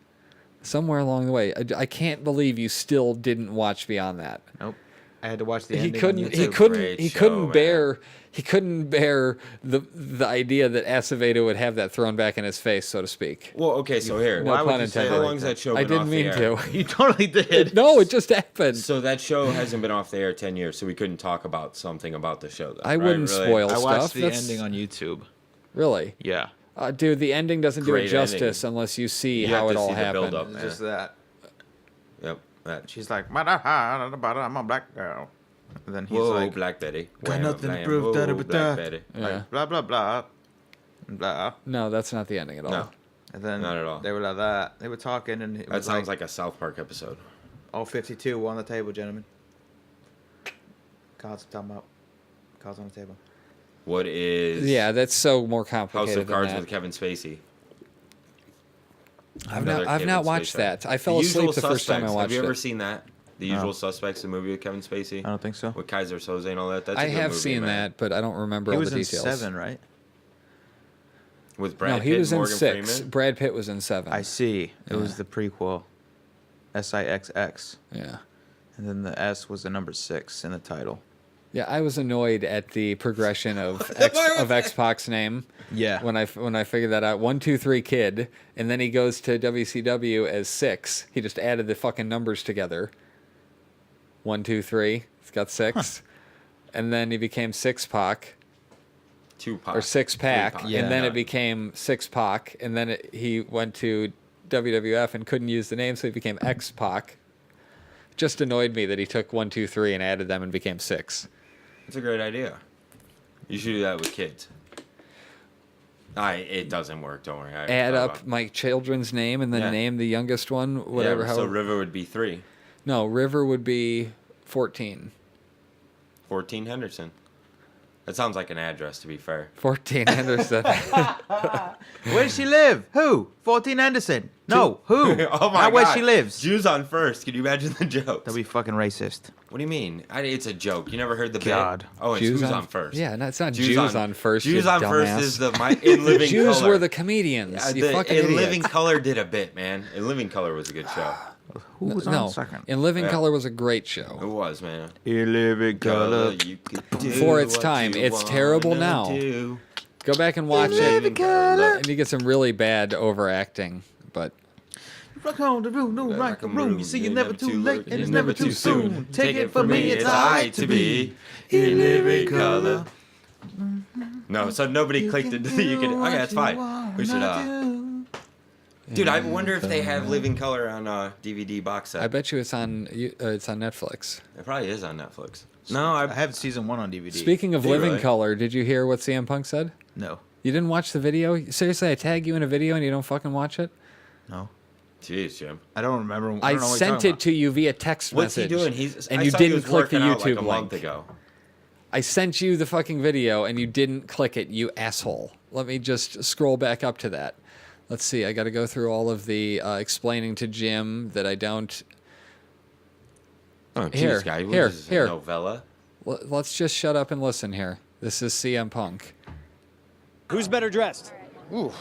Somewhere along the way, I can't believe you still didn't watch beyond that. Nope. I had to watch the He ending. couldn't. On He YouTube. couldn't. Great He show, couldn't man. bear. He couldn't bear the idea that Acevedo would have that thrown back in his face, so to speak. well, okay, so here, No Why would pun you say intended. how like long's that show I been didn't off mean the air? to. You totally did. No, it just happened. So that show hasn't been off the air 10 years, so we couldn't talk about something about the show. Though, I right? wouldn't Really? spoil I stuff. watched the That's- ending on YouTube. Really, Yeah. dude. The ending doesn't do it Great justice ending. unless you see You how have it to all see the happened. build-up. It's Yeah. just that. Yep. That. She's like, I'm a black girl. And then he's Whoa, like, Black Betty. got Wham, nothing to blam, prove, whoa, da-da-ba-da. Black Betty. Yeah. like, blah, blah, blah. Blah. No, that's not the ending at all. No, And then Not at all. they were like that. They were talking, and it that was sounds like a South Park episode. all 52 were on the table, gentlemen. Cards talking about. Cards on the table. What is Yeah, that's so more House complicated of Cards than with that. Kevin Spacey? I've Another not Kevin watched Spacey. that. I fell The asleep Usual the first time I Suspects. watched Have you ever it. seen that? The No. Usual Suspects, the movie with Kevin Spacey? I don't think so. With Kaiser Soze and all that. That's a I good have movie, seen man. that, but I don't remember He all was the in details. 7, right? With Brad No, he Pitt was and in Morgan 6. Freeman? Brad Pitt was in 7. I see. It was the prequel. SIXX. Yeah. And then the S was the number 6 in the title. Yeah, I was annoyed at the progression of X-Pac's name. Yeah. When I figured that out, 1, 2, 3 kid, and then he goes to WCW as 6. He just added the fucking numbers together. 1, 2, 3. He's got 6, and then he became 6-Pac Tupac. or 6-Pac, Tupac. Yeah. and then it became 6-Pac, and then he went to WWF and couldn't use the name, so he became X-Pac. Just annoyed me that he took 1, 2, 3 and added them and became 6. It's a great idea. You should do that with kids. It doesn't work. Don't worry. I Add thought up about it. my children's name and then Yeah. name the youngest one, whatever. Yeah, how so River would be 3. No, River would be 14. 14 Henderson. That sounds like an address, to be fair. 14 Henderson. Where does she live? Who? 14 Henderson. No, who? Oh my Not where God. she lives. Jews on first. Can you imagine the jokes? That'd be fucking racist. What do you mean? It's a joke. You never heard the God. bit? Oh, it's Jews Who's on first. Yeah, no, it's not Jews on first. Jews you on first dumbass. is in Living Jews Color. were the comedians. You fucking In idiot. Living Color did a bit, man. In Living Color was a good show. Who was on No, second? In Living Yeah. Color was a great It show. was, man. In living color. You could do Before its what time. you It's terrible wanna now. do. Go back and watch Living it. color. And you get some really bad overacting, but Rock on the room, no rock the room. You see, you're never too late and it's never too soon. Take it from from me, it's alright to be in living color. No, so nobody clicked it. You could. Okay, that's fine. We should. Dude, I wonder if they have Living Color on DVD box set. I bet you it's on Netflix. It probably is on Netflix. No, I have season 1 on DVD. Speaking of Did you Living really? Color, did you hear what CM Punk said? No. You didn't watch the video? Seriously, I tag you in a video and you don't fucking watch it? No. Jeez, Jim. I don't remember. I don't know what sent you're it to you via text What's message. he doing? and I you saw he didn't was click the working out YouTube like a month link. ago. I sent you the fucking video and you didn't click it, you asshole. Let me just scroll back up to that. Let's see. I got to go through all of the explaining to Jim that I don't. Oh, jeez, Here, guy. What here, is this, a here. novella? Let's just shut up and listen here. This is CM Punk. Who's better dressed? Ooh,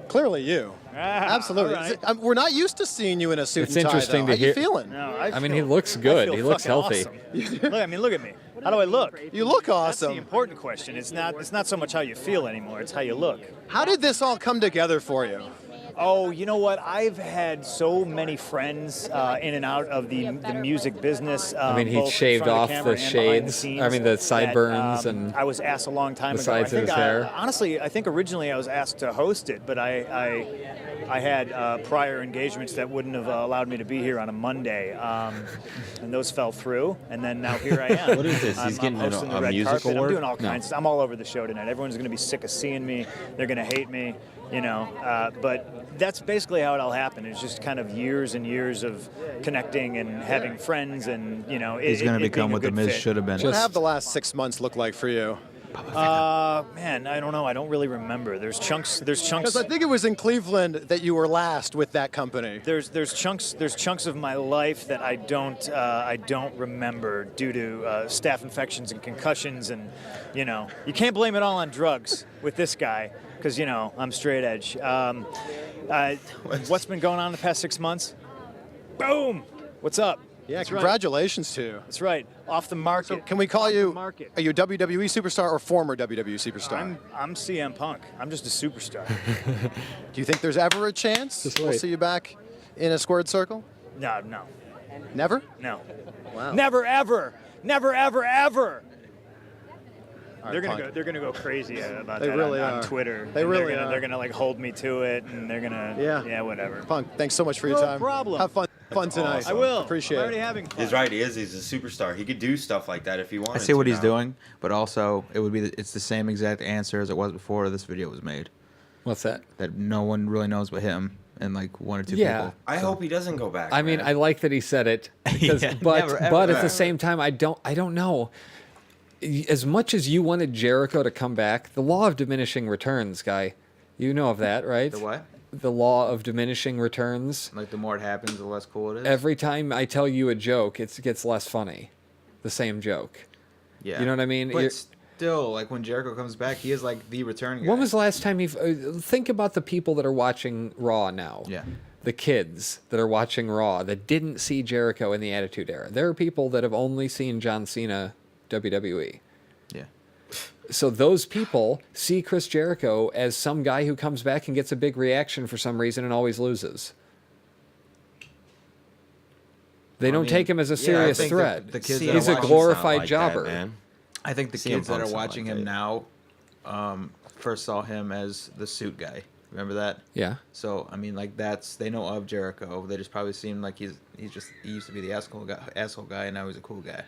clearly you. Absolutely. all right. We're not used to seeing you in a suit It's and tie, interesting though. to How hear- you feeling? No, I mean, he feel- looks I good. feel He looks fucking healthy. Awesome. Look at me. How do I look? You look That's the awesome. important question. It's not so much how you feel anymore. It's how you look. How did this all come together for you? Oh, you know what? I've had so many friends in and out of the music business. I mean, he both in shaved front of off camera the and behind shades. scenes I mean, the that, sideburns and I was asked a long time the ago. sides of his hair. Honestly, I think originally I was asked to host it, but I had prior engagements that wouldn't have allowed me to be here on a Monday, and those fell through. And then now here I am. What is this? He's getting I'm hosting a the red musical carpet. I'm award? doing all kinds. I'm all over the show tonight. Everyone's going to be sick of seeing me. They're going to hate me. You know, but that's basically how it all happened. It's just kind of years and years of connecting and having friends, and you know, He's going to become what The Miz should have been. What have the last 6 months looked like for you? Man, I don't know. I don't really remember. There's chunks. Because I think it was in Cleveland that you were last with that company. There's chunks of my life that I don't remember due to staph infections and concussions, and you know, you can't blame it all on drugs with this guy. Because, you know, I'm straight edge. What's been going on the past 6 months? Boom! What's up? Yeah, That's congratulations to you. That's right. Off the market. So can we call you, market. are you a WWE superstar or former WWE superstar? I'm CM Punk. I'm just a superstar. Do you think there's ever a chance Just we'll wait. see you back in a squared circle? No. Never? No. Wow. Never, ever. Never, ever, ever. All They're right, gonna Punk. go. They're gonna go crazy about They that really on are. Twitter. They And really they're gonna, are. They're gonna like hold me to it, and they're gonna. Yeah. Yeah, whatever. Punk, thanks so much for your No time. problem. Have fun tonight. Awesome. I will. Appreciate I'm already it. having fun. He's right. He is. He's a superstar. He could do stuff like that if he wanted I see what to he's now. doing, but also it's the same exact answer as it was before this video was made. what's that? That no one really knows but him and like one or two Yeah. people. I hope he doesn't go back. I mean, man. I like that he said it, because, Yeah, but never, ever, but at ever. the same time, I don't know. As much as you wanted Jericho to come back, the law of diminishing returns, guy, you know of that, right? The what? The law of diminishing returns. Like the more it happens, the less cool it is. Every time I tell you a joke, it gets less funny. The same joke. Yeah. You know what I mean? But You're- still, like when Jericho comes back, he is like the return guy. When was the last time you think about the people that are watching Raw now? Yeah. The kids that are watching Raw that didn't see Jericho in the Attitude Era. There are people that have only seen John Cena WWE. Yeah. So those people see Chris Jericho as some guy who comes back and gets a big reaction for some reason and always loses. They don't mean, take him as a yeah, I serious think threat. the kids CM that He's a Punk's Punk's glorified not like jobber. that, man. I think the CM kids that Punk's are not watching like him that. now first saw him as the suit guy. Remember that? Yeah. So I mean, like they know of Jericho. They just probably seem like he used to be the asshole guy, and now he's a cool guy.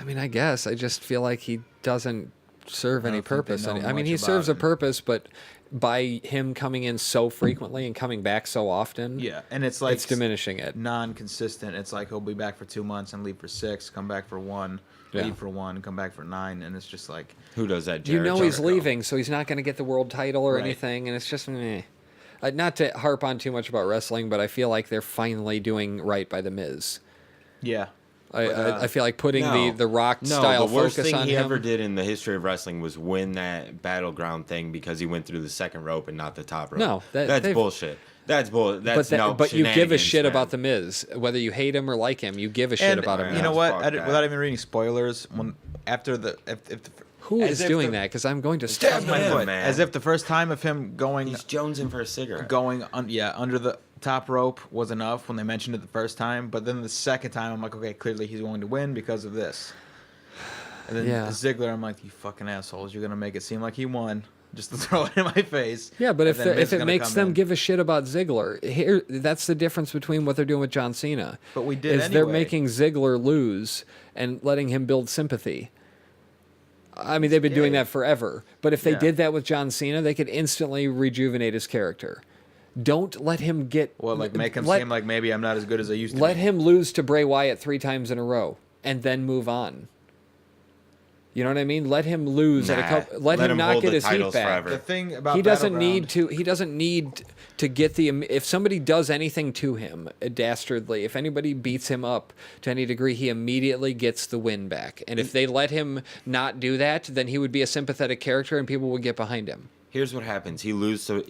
I mean, I guess. I just feel like he doesn't serve any don't think they purpose. know I mean, much he about serves a him. purpose, but by him coming in so frequently and coming back so often, Yeah, and it's like it's diminishing it. non-consistent. It's like he'll be back for 2 months and leave for 6, come back for 1, Yeah. leave for 1, come back for 9, and it's just like Who does that? You know he's Jericho. leaving, so he's not going to get the world title or Right. anything, and it's just meh. Not to harp on too much about wrestling, but I feel like they're finally doing right by The Miz. yeah. I feel like putting No. the Rock No, style the worst focus thing on he him. ever did in the history of wrestling was win that battleground thing because he went through the second rope and not the top rope. No, that's they've- bullshit. That's bull. That's but you give a shenanigans, shit man. about The Miz, whether you hate him or like him. You give a shit And about him. you now. know what? Fuck that. Without even reading spoilers, when after the if the, Who as is if doing the- that? Because I'm going to Stab stab my him, foot. man. As if the first time of him going He's jonesing for a cigarette. under the top rope was enough when they mentioned it the first time, but then the second time I'm like, okay, clearly he's going to win because of this. And then Yeah. Ziggler, I'm like, you fucking assholes, you're gonna make it seem like he won just to throw it in my face. Yeah, but And then Miz if is it gonna makes come them in. give a shit about Ziggler, here that's the difference between what they're doing with John Cena. But we did is they're anyway. making Ziggler lose and letting him build sympathy. I mean, they've been doing that forever. But if they Yeah. did that with John Cena, they could instantly rejuvenate his character. Don't let him get Well, like make him let, seem like maybe I'm not as good as I used to. let be. him lose to Bray Wyatt 3 times in a row and then move on. You know what I mean? Let him lose at a Nah, couple. Let let him him not hold get the his heat titles back. forever. The thing about He doesn't Battleground- need to. He doesn't need to get the. If somebody does anything to him dastardly, if anybody beats him up to any degree, he immediately gets the win back. And if they let him not do that, then he would be a sympathetic character, and people would get behind him. Here's what happens: he loses to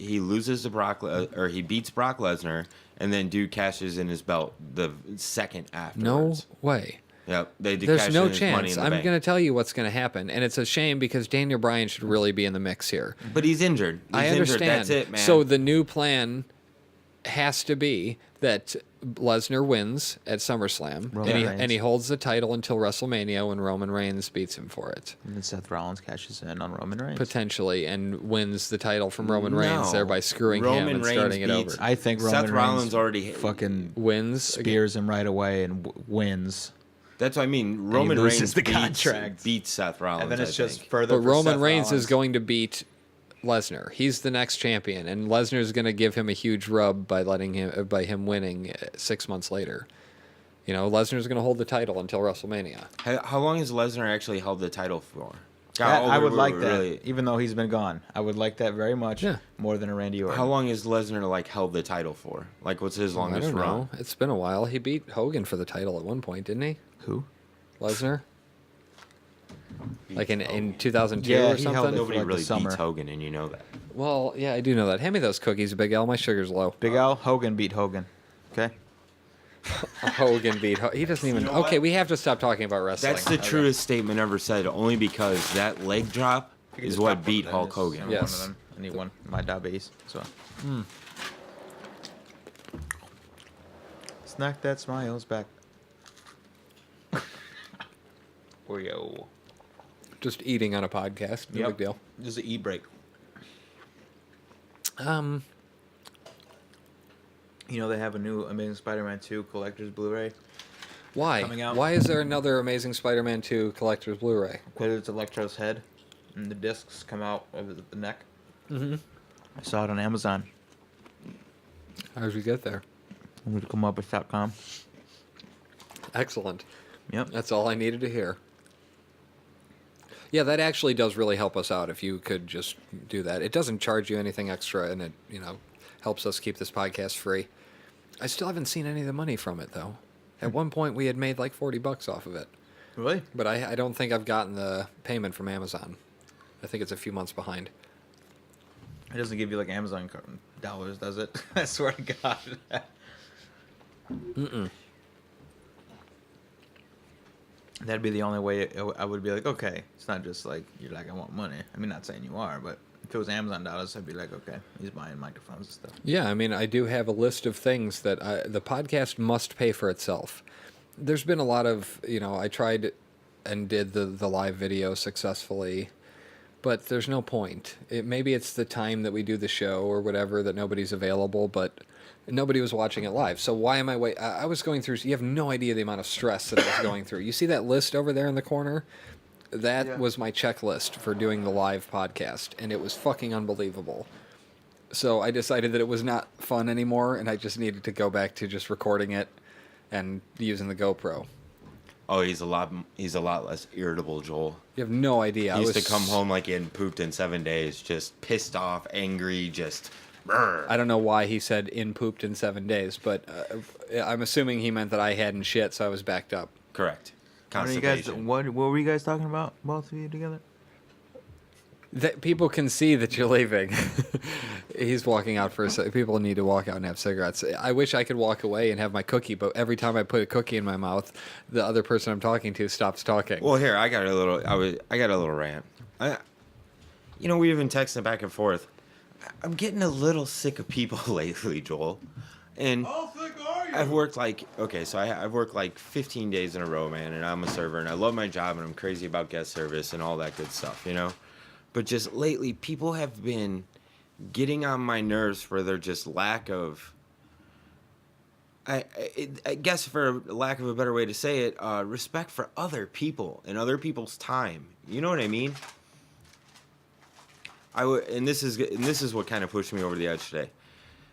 or he beats Brock Lesnar, and then dude cashes in his belt the second No afterwards. way. Yep, they do There's cash no in his money chance. in the I'm bank. going to tell you what's going to happen, and it's a shame because Daniel Bryan should really be in the mix here. But he's injured. He's I understand. Injured. That's it, man. So the new plan has to be that Lesnar wins at SummerSlam, Roman Reigns. and he holds the title until WrestleMania when Roman Reigns beats him for it, And then Seth Rollins cashes in on Roman Reigns. potentially, and wins the title from Roman Reigns, No. thereby screwing Roman him and Reigns starting it beats- over. I think Seth Roman Rollins Reigns already fucking Wins spears him right away and wins. That's what I mean. Roman loses Reigns the contract. beats Seth Rollins. And then it's I just think. further. But for Roman Seth Reigns is Rollins. going to beat Lesnar. He's the next champion, and Lesnar's going to give him a huge rub by him winning 6 months later. You know, Lesnar's going to hold the title until WrestleMania. How long has Lesnar actually held the title for? I would like that, really- even though he's been gone. I would like that very much, Yeah. more than a Randy Orton. How long has Lesnar like held the title for? Like, what's his I longest don't run? know. It's been a while. He beat Hogan for the title at one point, didn't he? Who? Lesnar? Like in 2002 Yeah, or he held something? it. Nobody like the really summer. beats Hogan, and you know that. Well, yeah, I do know that. Hand me those cookies, Big L. My sugar's low. Big Al? Hogan beat Hogan. Okay? Hogan beat He doesn't even... You know okay, what? we have to stop talking about wrestling. That's the truest statement ever said, only because that leg drop is what beat Hulk Hogan. Yeah. One of them. I need one. My diabetes. So. Snack that smiles back. Oreo. Just eating on a podcast. No big deal. Just an e-break. You know they have a new Amazing Spider-Man 2 collector's Blu-ray Why? coming out. Why is there another Amazing Spider-Man 2 collector's Blu-ray? Because it's Electro's head, and the discs come out over the neck. Mm-hmm. I saw it on Amazon. How did we get there? I'm going to come up with .com. Excellent. Yep. That's all I needed to hear. Yeah, that actually does really help us out if you could just do that. It doesn't charge you anything extra, and it, helps us keep this podcast free. I still haven't seen any of the money from it, though. At one point, we had made like $40 off of it. Really? But I don't think I've gotten the payment from Amazon. I think it's a few months behind. It doesn't give you like Amazon dollars, does it? I swear to God. That'd be the only way I would be like, okay, it's not just like you're like, I want money. I mean, not saying you are, but if it was Amazon dollars, I'd be like, okay, he's buying microphones and stuff. Yeah, I mean, I do have a list of things that the podcast must pay for itself. There's been a lot of, I tried and did the live video successfully, but there's no point. Maybe it's the time that we do the show or whatever that nobody's available, but nobody was watching it live. So why am I waiting? I was going through, you have no idea the amount of stress that I was going through. You see that list over there in the corner? That was my checklist for doing the live podcast, and it was fucking unbelievable. So I decided that it was not fun anymore, and I just needed to go back to just recording it and using the GoPro. Oh, he's a lot less irritable, Joel. You have no idea. He used to come home like he hadn't pooped in 7 days, just pissed off, angry, just. Brr. I don't know why he said pooped in 7 days, but I'm assuming he meant that I hadn't shit, so I was backed up. Correct. What, are you guys, Constipation. what were you guys talking about, both of you together? That people can see that you're leaving. He's walking out for a second. People need to walk out and have cigarettes. I wish I could walk away and have my cookie, but every time I put a cookie in my mouth, the other person I'm talking to stops talking. Well, here I got a little rant. We've been texting back and forth. I'm getting a little sick of people lately, Joel. And I've worked I've worked like 15 days in a row, man, and I'm a server, and I love my job, and I'm crazy about guest service and all that good stuff, But just lately, people have been getting on my nerves for their just lack of, I guess for lack of a better way to say it, respect for other people and other people's time. You know what I mean? And this is what kind of pushed me over the edge today.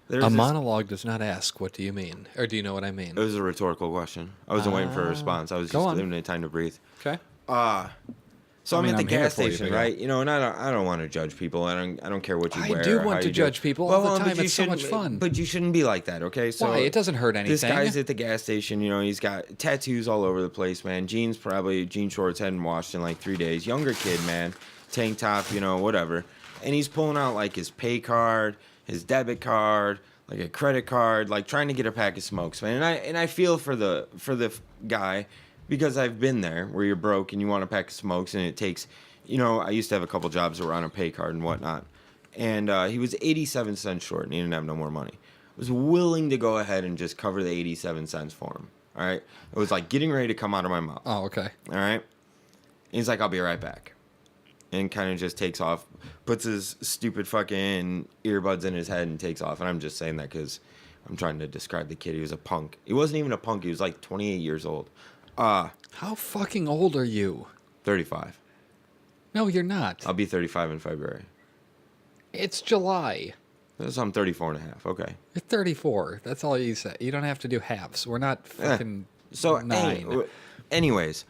Monologue does not ask, what do you mean? Or do you know what I mean? It was a rhetorical question. I wasn't waiting for a response. I was Go just on. giving it time to breathe. Okay. So I I'm mean, at the I'm here gas for you, station, Big right? And I don't want to judge people. I don't care what you wear. I do or want how to you do judge it. people all the but time. you It's so much shouldn't- fun. But you shouldn't be like that, okay? So Why? It doesn't hurt anything. This guy's at the gas station. He's got tattoos all over the place, man. Jean shorts hadn't washed in like 3 days. Younger kid, man. Tank top, whatever. And he's pulling out like his pay card, his debit card, like a credit card, like trying to get a pack of smokes, man. And I feel for the guy, because I've been there where you're broke and you want a pack of smokes, and it takes, I used to have a couple jobs that were on a pay card and whatnot, and he was 87 cents short and he didn't have no more money. was willing to go ahead and just cover the 87 cents for him. All right. It was like getting ready to come out of my mouth. Oh, okay. All right. He's like, I'll be right back. And kind of just takes off, puts his stupid fucking earbuds in his head and takes off. And I'm just saying that because I'm trying to describe the kid. He was a punk. He wasn't even a punk. He was like 28 years old. How fucking old are you? 35. No, you're not. I'll be 35 in February. It's July. So I'm 34 and a half. Okay. You're 34. That's all you say. You don't have to do halves. We're not fucking So, 9. anyways.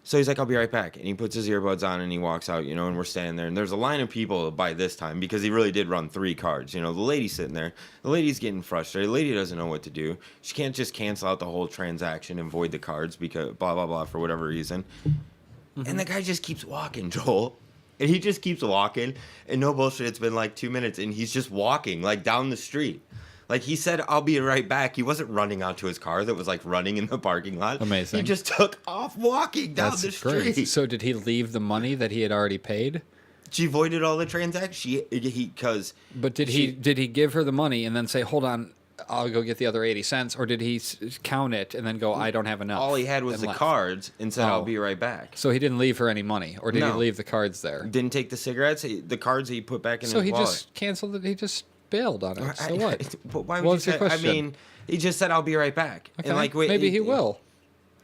So he's like, I'll be right back. And he puts his earbuds on and he walks out, you know, and we're standing there. And there's a line of people by this time because he really did run 3 cards. You know, the lady's sitting there. The lady's getting frustrated. The lady doesn't know what to do. She can't just cancel out the whole transaction and void the cards because blah, blah, blah, for whatever reason. Mm-hmm. And the guy just keeps walking, Joel. And he just keeps walking. And no bullshit, it's been like 2 minutes. And he's just walking, like, down the street. Like, he said, I'll be right back. He wasn't running out to his car that was, like, running in the parking lot. Amazing. He just took off walking down the street. Great. So did he leave the money that he had already paid? She voided all the transactions. But did he give her the money and then say, hold on, I'll go get the other 80 cents? Or did he count it and then go, I don't have enough? All he had was the cards and said, I'll be right back. So he didn't leave her any money? Or did he leave the cards there? Didn't take the cigarettes. The cards he put back in his wallet. So he just canceled it. He just bailed on it. So what? But why would What you was your say? question? I mean, he just said, I'll be right back. Okay. And like, wait, maybe he will.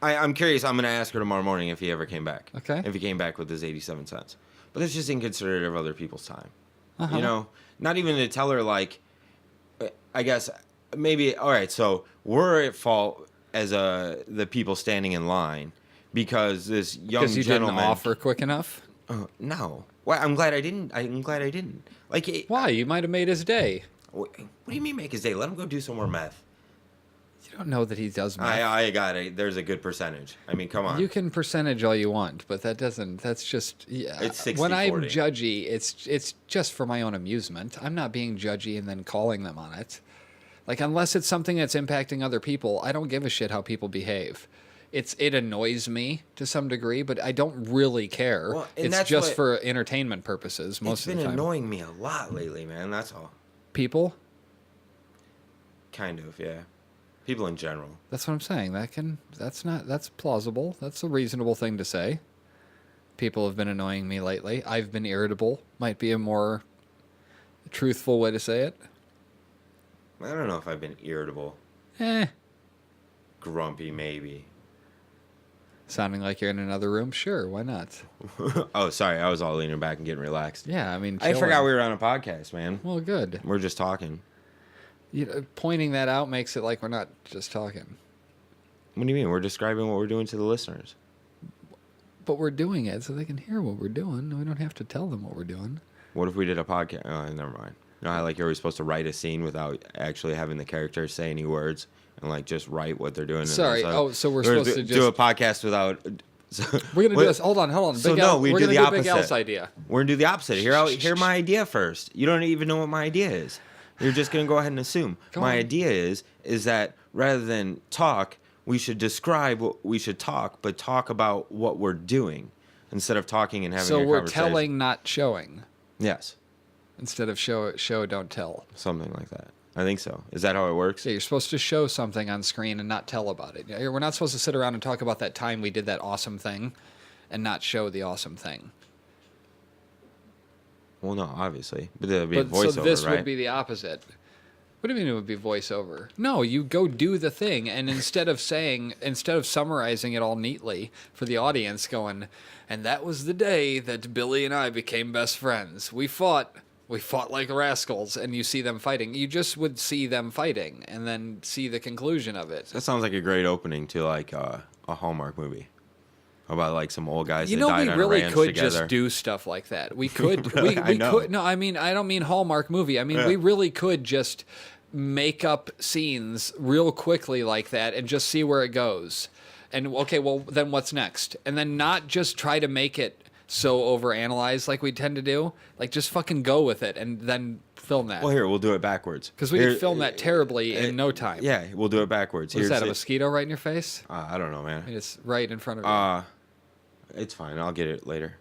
I'm curious. I'm going to ask her tomorrow morning if he ever came back. Okay. If he came back with his 87 cents. But that's just inconsiderate of other people's time. Uh-huh. You know? Not even to tell her, like, I guess, maybe, all right, so we're at fault as the people standing in line because this young Because you gentleman... didn't offer quick enough? No. Well, I'm glad I didn't. Like, Why? You might have made his day. What do you mean make his day? Let him go do some more meth. You don't know that he does math. I got it. There's a good percentage. I mean, come on. You can percentage all you want, but that's just... Yeah. It's 60-40. When I'm judgy, it's just for my own amusement. I'm not being judgy and then calling them on it. Like, unless it's something that's impacting other people, I don't give a shit how people behave. It annoys me to some degree, but I don't really care. Well, and it's that's just what- for entertainment purposes most of the time. It's been annoying me a lot lately, man. That's all. People? Kind of, yeah. People in general. That's what I'm saying. That's plausible. That's a reasonable thing to say. People have been annoying me lately. I've been irritable. Might be a more truthful way to say it. I don't know if I've been irritable. Grumpy, maybe. Sounding like you're in another room? Sure, why not? Oh, sorry. I was all leaning back and getting relaxed. Yeah, I mean, I forgot chilling. we were on a podcast, man. Well, good. We're just talking. Pointing that out makes it like we're not just talking. What do you mean? We're describing what we're doing to the listeners. But we're doing it so they can hear what we're doing. We don't have to tell them what we're doing. What if we did a podcast? Oh, never mind. You know how, like, you're always supposed to write a scene without actually having the characters say any words and, like, just write what they're doing. Sorry. So we're supposed to do a podcast without... So, we're going to do this. Hold on. So, Big no, Al, we we're do gonna the do opposite. Big Al's idea. We're going to do the opposite. Hear my idea first. You don't even know what my idea is. You're just going to go ahead and assume. My idea is that rather than talk, we should describe what we should talk, but talk about what we're doing instead of talking and having a conversation. So we're telling, not showing. Yes. Instead of show, don't tell. Something like that. I think so. Is that how it works? Yeah, you're supposed to show something on screen and not tell about it. We're not supposed to sit around and talk about that time we did that awesome thing and not show the awesome thing. Well, no, obviously. But there would be a voiceover, so this right? would be the opposite. What do you mean it would be voiceover? No, you go do the thing, and instead of summarizing it all neatly for the audience, going, and that was the day that Billy and I became best friends. We fought like rascals, and you see them fighting. You just would see them fighting, and then see the conclusion of it. That sounds like a great opening to, like, a Hallmark movie. About, like, some old guys You that know, died we on really a ranch could together. just do stuff like that. We could. Really? I know. Could. No, I mean, I don't mean Hallmark movie. I mean, we really could just make up scenes real quickly like that and just see where it goes. And, okay, well, then what's next? And then not just try to make it so overanalyzed like we tend to do. Like, just fucking go with it and then film that. Well, here, we'll do it backwards. Because we could film that terribly in no time. Yeah, we'll do it backwards. What's that, a mosquito right in your face? I don't know, man. It's right in front of you. It's fine. I'll get it later.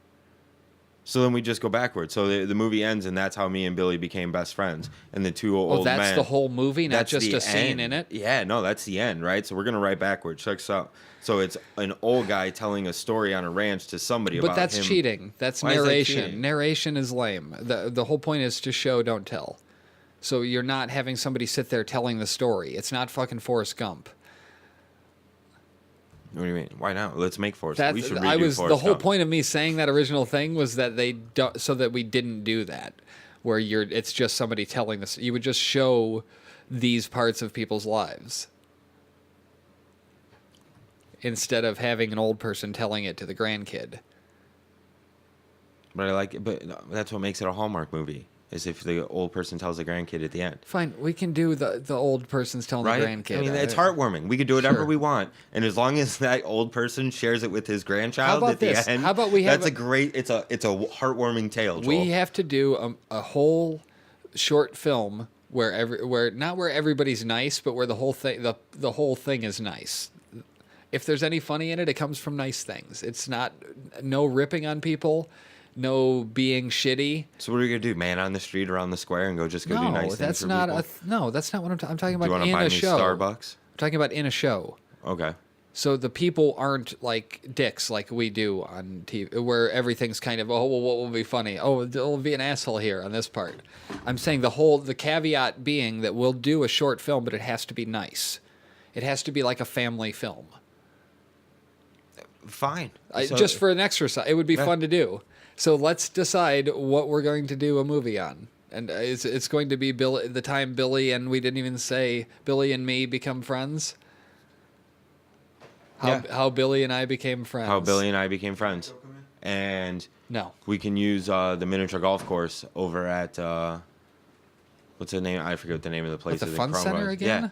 So then we just go backwards. So the movie ends, and that's how me and Billy became best friends. And the two old men. Oh, that's the whole movie, not That's just the a scene end. in it? Yeah, no, that's the end, right? So we're gonna write backwards. Check this out. So it's an old guy telling a story on a ranch to somebody But about that's him. cheating. That's Why is that narration. cheating? Narration is lame. The whole point is to show, don't tell. So you're not having somebody sit there telling the story. It's not fucking Forrest Gump. What do you mean? Why not? Let's make Forrest. That We should redo I was Forrest the whole Gump. point of me saying that original thing was that they don't, so that we didn't do that, where it's just somebody telling this. You would just show these parts of people's lives instead of having an old person telling it to the grandkid. But I like it. But no, that's what makes it a Hallmark movie. Is if the old person tells the grandkid at the end. Fine, we can do the old person's telling Right? the grandkid. I mean, it's heartwarming. We could do whatever Sure. we want, and as long as that old person shares it with his grandchild about at the this? end, How about we have that's a great. It's a heartwarming tale. Joel. We have to do a whole short film where everybody's nice, but where the whole thing is nice. If there's any funny in it, it comes from nice things. It's not no ripping on people, no being shitty. So what are we gonna do? Man on the street around the square and go do nice things that's for not people? no, that's not what I'm talking Do you about want to in buy a me show. Starbucks? I'm talking about in a show. Okay. So the people aren't like dicks like we do on TV, where everything's kind of, oh, well, what will be funny? Oh, there'll be an asshole here on this part. I'm saying the caveat being that we'll do a short film, but it has to be nice. It has to be like a family film. Fine. Just for an exercise. It would be Yeah. fun to do. So let's decide what we're going to do a movie on. And it's going to be the time Billy and we didn't even say Billy and me become friends. How Billy and I became friends. How Billy and I became friends. And No. we can use the miniature golf course over at what's the name? I forget what the name of the place At the is. Fun Center again? Yeah.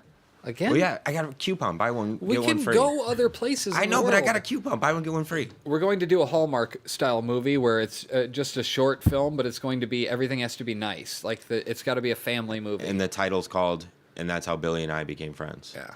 Again? Well, yeah, I got a coupon. Buy one, We get can one free. go other places. I in know, the but I got a world. coupon. Buy one, get one free. We're going to do a Hallmark style movie where it's just a short film, but it's going to be everything has to be nice. Like it's got to be a family movie. And the title's called "And That's How Billy and I Became Friends." Yeah.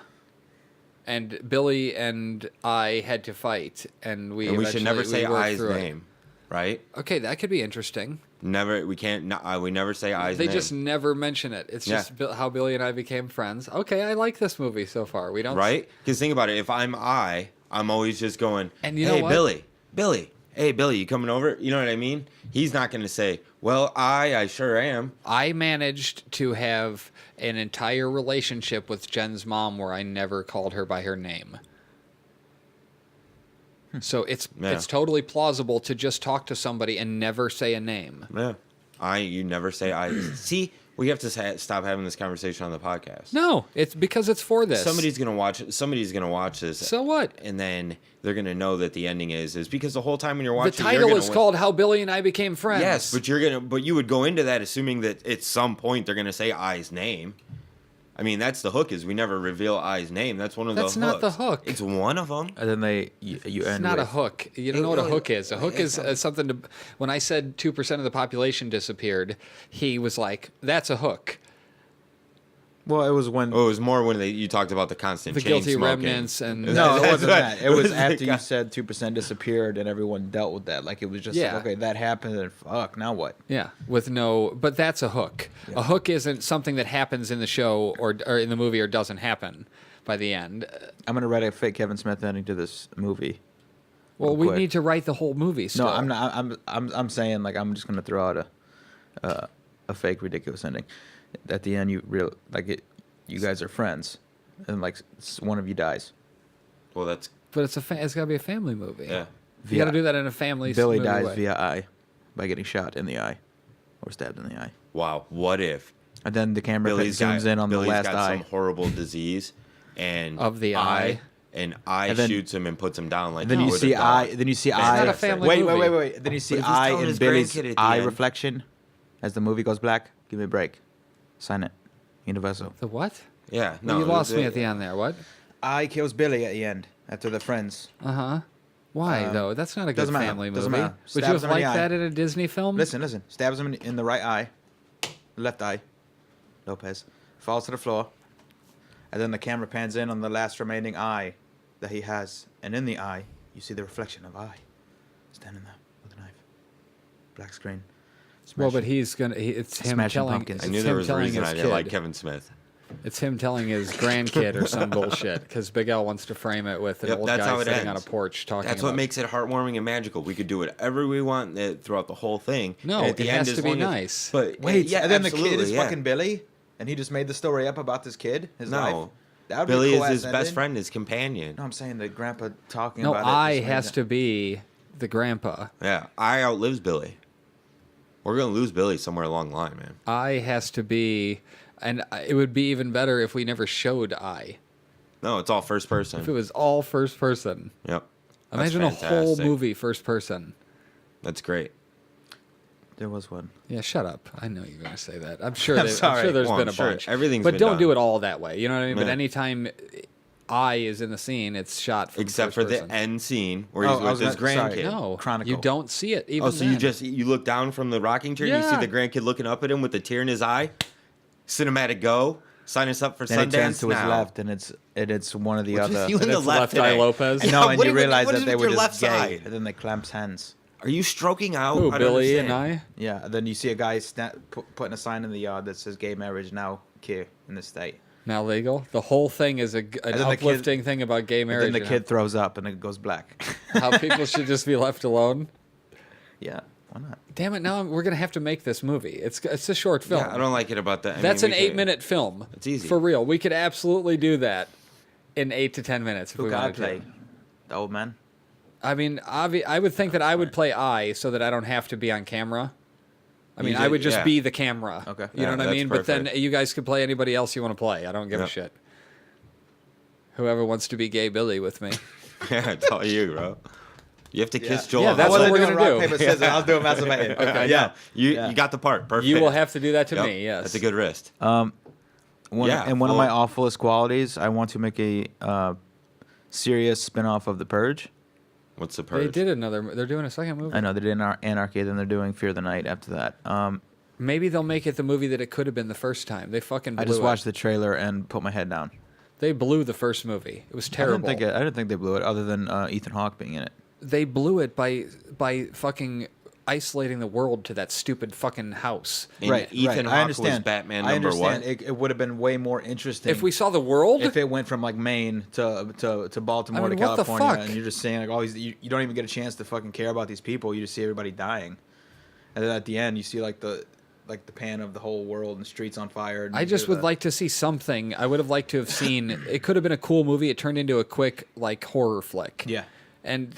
And Billy and I had to fight, and we should never say worked I's through it. name, right? Okay, that could be interesting. Never. We can't. We never say I's They name. just never mention it. It's Yeah. just how Billy and I became friends. Okay, I like this movie so far. We don't Right? Because think about it. If I'm I'm always just going, And you know hey, what? Billy, hey, Billy, you coming over? You know what I mean? He's not going to say, well, I sure am. I managed to have an entire relationship with Jen's mom where I never called her by her name. So it's totally plausible to just talk to somebody and never say a name. Yeah. You never say I. See, we have to stop having this conversation on the podcast. No, it's because it's for this. Somebody's gonna watch this. So what? And then they're gonna know that the ending is because the whole time when you're watching, The title is called "How Billy and I Became Friends." Yes, but you would go into that assuming that at some point they're gonna say I's name. I mean, that's the hook. Is we never reveal I's name. That's one of the hooks. That's not the hook. It's one of them. And then you It's end not a with, hook. You don't know what a hook is. A hook is something to. When I said 2% of the population disappeared, he was like, "That's a hook." Well, it was when... Oh, it was more when you talked about the constant The chain guilty smoking. remnants and No, it That's wasn't what- that. It was what after the you guy- said 2% disappeared and everyone dealt with that. Like, it was just Yeah. like, okay, that happened and fuck, now what? yeah, with no. But that's a hook. A hook isn't something that happens in the show or in the movie or doesn't happen by the end. I'm going to write a fake Kevin Smith ending to this movie. Well, real we quick. need to write the whole movie. Still. No, I'm not. I'm saying, like, I'm just going to throw out a fake ridiculous ending. At the end, you guys are friends. And, like, one of you dies. Well, that's But it's it's got to be a family movie. yeah. You got to do that in a family. Billy movie dies way. via eye by getting shot in the eye or stabbed in the eye. Wow. What if And then the camera Billy's zooms in on Billy's the last got eye. some horrible disease and Of the eye. and And then- shoots him and puts him down like. And then you with a see dog. eye. Then you see That's eye. not a family wait, movie. wait. Then you see But if he's eye telling in his Billy's grandkid at the eye end- reflection as the movie goes black. Give me a break. Sign it. Universal. The what? Yeah. No, No. you lost me at the end there. What? Eye kills Billy at the end after the friends. Uh huh. Why though? That's not a good doesn't matter. family movie. Doesn't matter. Would you Stabs have him in the liked eye. that in a Disney film? Listen. Stabs him in the right eye, left eye. Lopez falls to the floor, and then the camera pans in on the last remaining eye that he has, and in the eye you see the reflection of eye standing there with a knife. black screen. Well, but Smashing- it's him Smashing telling. Pumpkins. It's I knew there him was a telling reason his I didn't like kid. Kevin Smith. It's him telling his grandkid or some bullshit because Big L wants to frame it with an Yep, old that's how guy it sitting on a ends. porch talking. That's about, what makes it heartwarming and magical. We could do whatever we want throughout the whole thing. No, and at the it end, has as to be long as- nice. But Wait, yeah, and then the absolutely, kid is yeah. fucking Billy, and he just made the story up about this kid, his life. No, That would be Billy a cool is his ass best ending. friend, his companion. No, I'm saying the grandpa talking No, about it. I just made has that- to be the grandpa. Yeah, I outlives Billy. We're gonna lose Billy somewhere along the line, man. I has to be, and it would be even better if we never showed I. No, it's all first person. If it was all first person. Yep. That's Imagine a whole fantastic. movie first person. That's great. There was one. Yeah, shut up. I know you're going to say that. I'm sure. I'm I'm sorry. sure there's Well, been I'm a sure bunch. everything's but been don't done. do it all that way. You know what I mean? But Yeah. anytime I is in the scene, it's shot from Except first for person. the end scene where he's Oh, I with was his gonna- sorry. grandkid. No, Chronicle. you don't see it. Even Oh, so you then. just you look down from the rocking chair and you see Yeah. the grandkid looking up at him with a tear in his eye. Cinematic go. Sign us up for Then he turns Sundance to his now. left, and it's one of the Which other. is you in And the it's left Left Eye today. Lopez. And Yeah, no, and what you is- realize what that is they with were your just left gay, side? and then they clamps hands. Are you stroking out? Who, I don't Billy and understand. I? Yeah, and then you see a guy putting a sign in the yard that says "gay marriage now here in the state." Now legal. The whole thing is an then the kid- uplifting thing about gay And marriage. then the and kid throws up and it goes black. how people should just be left alone. Yeah, why not? Damn it! Now we're gonna have to make this movie. It's a short film. Yeah, I don't like it about that. I That's mean, an we could- 8-minute film. It's easy. For real. We could absolutely do that in 8 to 10 minutes if Who we could I wanted play? to. The old man. I mean, I would think that I would play I so that I don't have to be on camera. I mean, You I did- would just yeah. be the camera. Okay. You know Yeah, what I that's mean? But then perfect. you guys could play anybody else you want to play. I don't give a Yeah. shit. Whoever wants to be gay Billy with me. Yeah, it's all you, bro. You have to kiss Joel. Yeah, on that's the what lips. we're gonna rock, do. paper, scissors. I'll do a masturbating. Okay, yeah. You Yeah. you got the part. Perfect. You will have to do that to Yep, me, yes. That's a good wrist. And one Yeah, of well- my awfulest qualities, I want to make a serious spin-off of The Purge. What's the purge? They're doing a second movie. I know they did Anarchy, then they're doing Fear the Night after that. Maybe they'll make it the movie that it could have been the first time. They fucking blew I just it. watched the trailer and put my head down. They blew the first movie. It was terrible. I didn't think they blew it, other than Ethan Hawke being in it. They blew it by fucking isolating the world to that stupid fucking house. And Ethan I Hawke understand. was Batman I number understand. one. It would have been way more interesting If we saw the world, if it went from like Maine to Baltimore I mean, to what the California, fuck? and you're just saying like all these, you don't even get a chance to fucking care about these people. You just see everybody dying, and then at the end you see like the pan of the whole world and streets on fire. And I you just hear would the- like to see something. I would have liked to have seen. It could have been a cool movie. It turned into a quick like horror flick. Yeah. And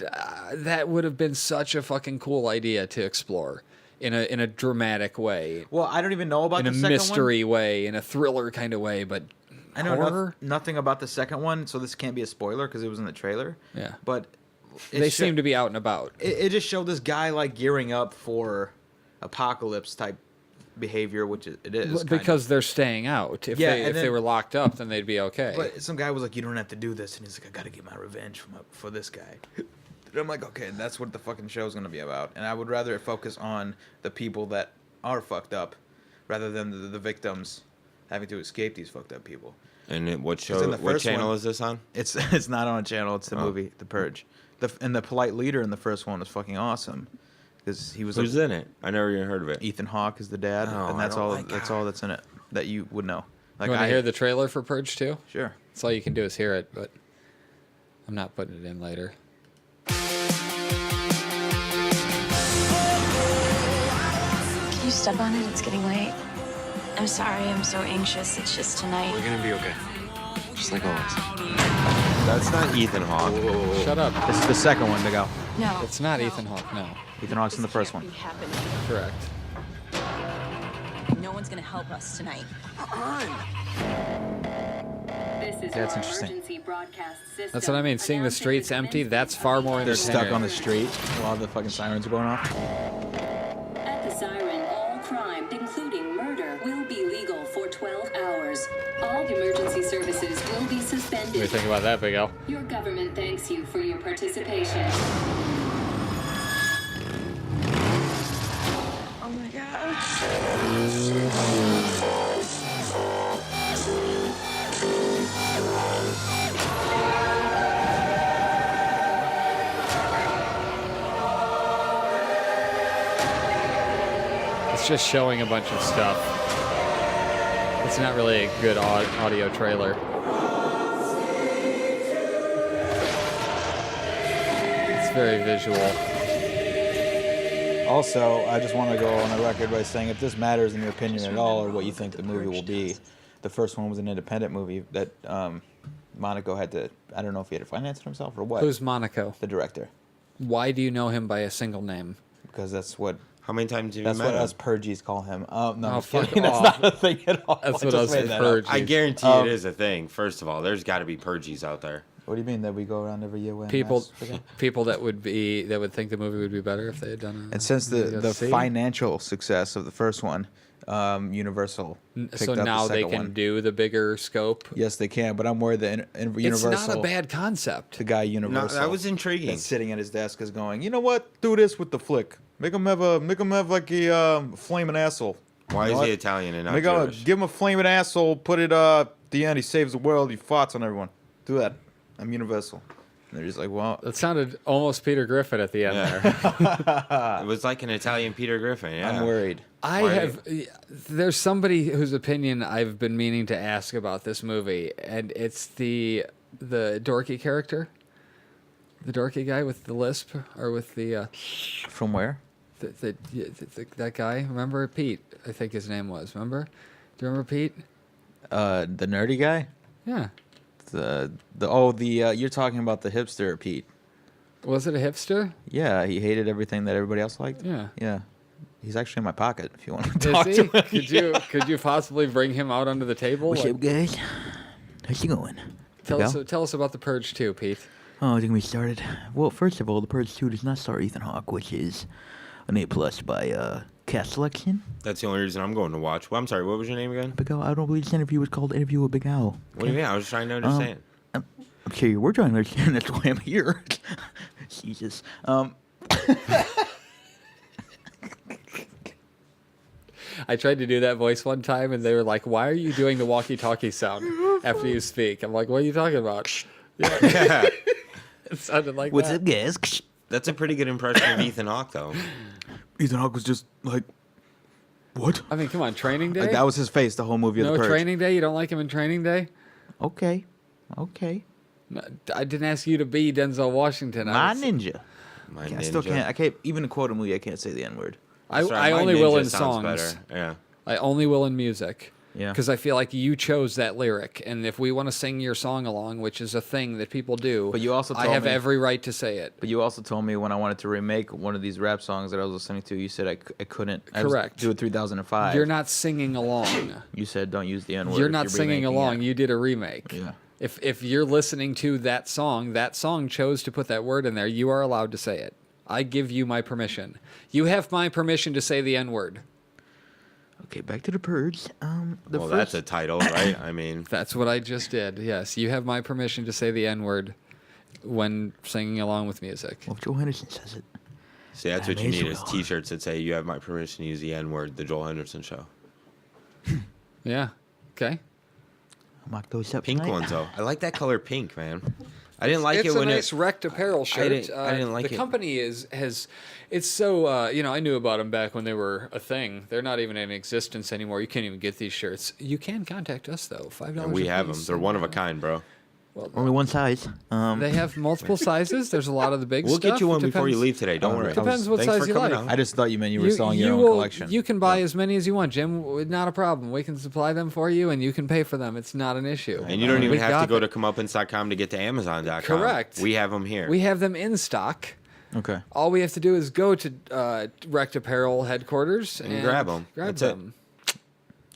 that would have been such a fucking cool idea to explore in a dramatic way, Well, I don't even know about in the a second mystery way, in a thriller kind of way. But one. I know horror. nothing about the second one, so this can't be a spoiler because it was in the trailer. Yeah. But They seem to be out and about. It just showed this guy like gearing up for apocalypse type behavior, which it is kind Because of. they're staying out. If Yeah, they and if they then- were locked up, then they'd be okay. But some guy was like, "You don't have to do this," and he's like, "I got to get my revenge for this guy." And I'm like, okay, that's what the fucking show's gonna be about. And I would rather it focus on the people that are fucked up, rather than the victims having to escape these fucked up people. What 'Cause in the what first channel one- is this on? It's not on a channel. It's the Oh. movie, The Purge. And the polite leader in the first one was fucking awesome, because he was Who's like, in it? I never even heard of it. Ethan Hawke is the dad, Oh, and I that's don't all. like That's that. all that's in it that you would know. Like you want I to hear the trailer for Purge 2? sure. That's all you can do is hear it, but I'm not putting it in later. Can you step on it? It's getting late. I'm sorry, I'm so anxious. It's just tonight. We're gonna be okay. Just like always. That's not Ethan Hawke. Shut up. This is the second one to go. No. It's not Ethan Hawke, no. Ethan Hawke's in the first one. Correct. No one's gonna help us tonight. Yeah, it's interesting. That's what I mean. Seeing the streets empty, that's far more They're entertaining. stuck on the street while the fucking sirens are going off. At the siren, all crime, including murder, will be legal for 12 hours. All emergency services will be What do you suspended. think about that, Big L? Your government thanks you for your participation. Oh my gosh. just showing a bunch of stuff. It's not really a good audio trailer. It's very visual. Also, I just want to go on the record by saying if this matters in your opinion at all or what you think the movie will be, the first one was an independent movie that Monaco had to, I don't know if he had to finance it himself or what. Who's Monaco? The director. Why do you know him by a single name? Because that's what... How many times have you That's met what him? us purgies call him. No, Oh, fuck kidding. That's off. not a thing at all. That's I what just us made that up. purgies. I guarantee it is a thing. First of all, there's got to be purgies out there. What do you mean that we go around every year wearing People masks for that? people that would think the movie would be better if they had done it. And since the financial success of the first one, Universal picked So up now the they second can one. do the bigger scope. Yes, they can, but I'm worried that Universal... It's not a bad concept. The guy No, Universal... that was intriguing. that's sitting at his desk is going, you know what? Do this with the flick. Make him have like a flaming asshole. Why You know is what? he Italian and not Give Jewish? him a flaming asshole. Put it at the end. He saves the world. He farts on everyone. Do that. I'm Universal. And they're just like, well, That sounded almost Peter Griffin at the end there. It was like an Italian Peter Griffin. Yeah. I'm worried. There's somebody whose opinion I've been meaning to ask about this movie, and it's the dorky character, the dorky guy with the lisp, or with the From where? that guy. Remember Pete? I think his name was. Remember? Do you remember Pete? The nerdy guy. Yeah. You're talking about the hipster Pete. Was it a hipster? Yeah, he hated everything that everybody else liked. Yeah. Yeah. He's actually in my pocket if you want to talk Is to he? him. Could you possibly bring him out onto the table? What's Like, up, guys? How's it going? tell us about the Purge 2, Pete. Oh, it's gonna be started. Well, first of all, The Purge 2 does not star Ethan Hawke, which is an A+ by cast selection. That's the only reason I'm going to watch. Well, I'm sorry. What was your name again? Big Al, I don't believe this interview was called Interview with Big Al. What do you mean? I was trying to understand. I'm sure you were trying to understand. That's why I'm here. Jesus. I tried to do that voice one time, and they were like, "Why are you doing the walkie-talkie sound after you speak?" I'm like, "What are you talking about?" Yeah. It sounded like What's that. up, guys? That's a pretty good impression of Ethan Hawke, though. Ethan Hawke was just like, what? I mean, come on, Training Day. Like, that was his face the whole movie of no the Purge. Training Day. You don't like him in Training Day? Okay. No, I didn't ask you to be Denzel Washington. My ninja. My I still ninja. can't. I can't even quote a movie. I can't say the N word. I That's right, my only will ninja in sounds songs. better. Yeah. I only will in music. Yeah. Because I feel like you chose that lyric, and if we want to sing your song along, which is a thing that people do, But you also I told have me- every right to say it. But you also told me when I wanted to remake one of these rap songs that I was listening to, you said I couldn't. Correct. Do it 3005. You're not singing along. You said don't use the N word. You're not singing along. You did a remake. Yeah. If you're listening to that song chose to put that word in there, you are allowed to say it. I give you my permission. You have my permission to say the N-word. Okay, back to The Purge. Well, that's a title, right? I mean, That's what I just did. Yes, you have my permission to say the N-word when singing along with music. Well, if Joel Henderson says it. see, that's I what you may need as is well. T-shirts that say "You have my permission to use the N-word." The Joel Henderson Show. Yeah. Okay. I'll mock those up Pink tonight. ones though. I like that color pink, man. I didn't like It's it a when nice it. wrecked apparel shirt. I didn't like the it. company has it's so I knew about them back when they were a thing. They're not even in existence anymore. You can't even get these shirts. You can contact us though. $5. And we have them. apiece. They're one of a kind, bro. Well, Only one size. they have multiple sizes. There's a lot of the big We'll stuff. get you one It before you depends- leave today. Don't worry. Depends what Thanks size for you coming like. out. I just thought you meant you were selling your own will- collection. You can buy as many as you want, Jim. Not a problem. We can supply them for you, and you can pay for them. It's not an issue. And you don't even We have to got go them. to comeuppance.com to get to Amazon.com. Correct. We have them here. We have them in stock. Okay. All we have to do is go to Wrecked Apparel headquarters and grab 'em. Grab That's it. them.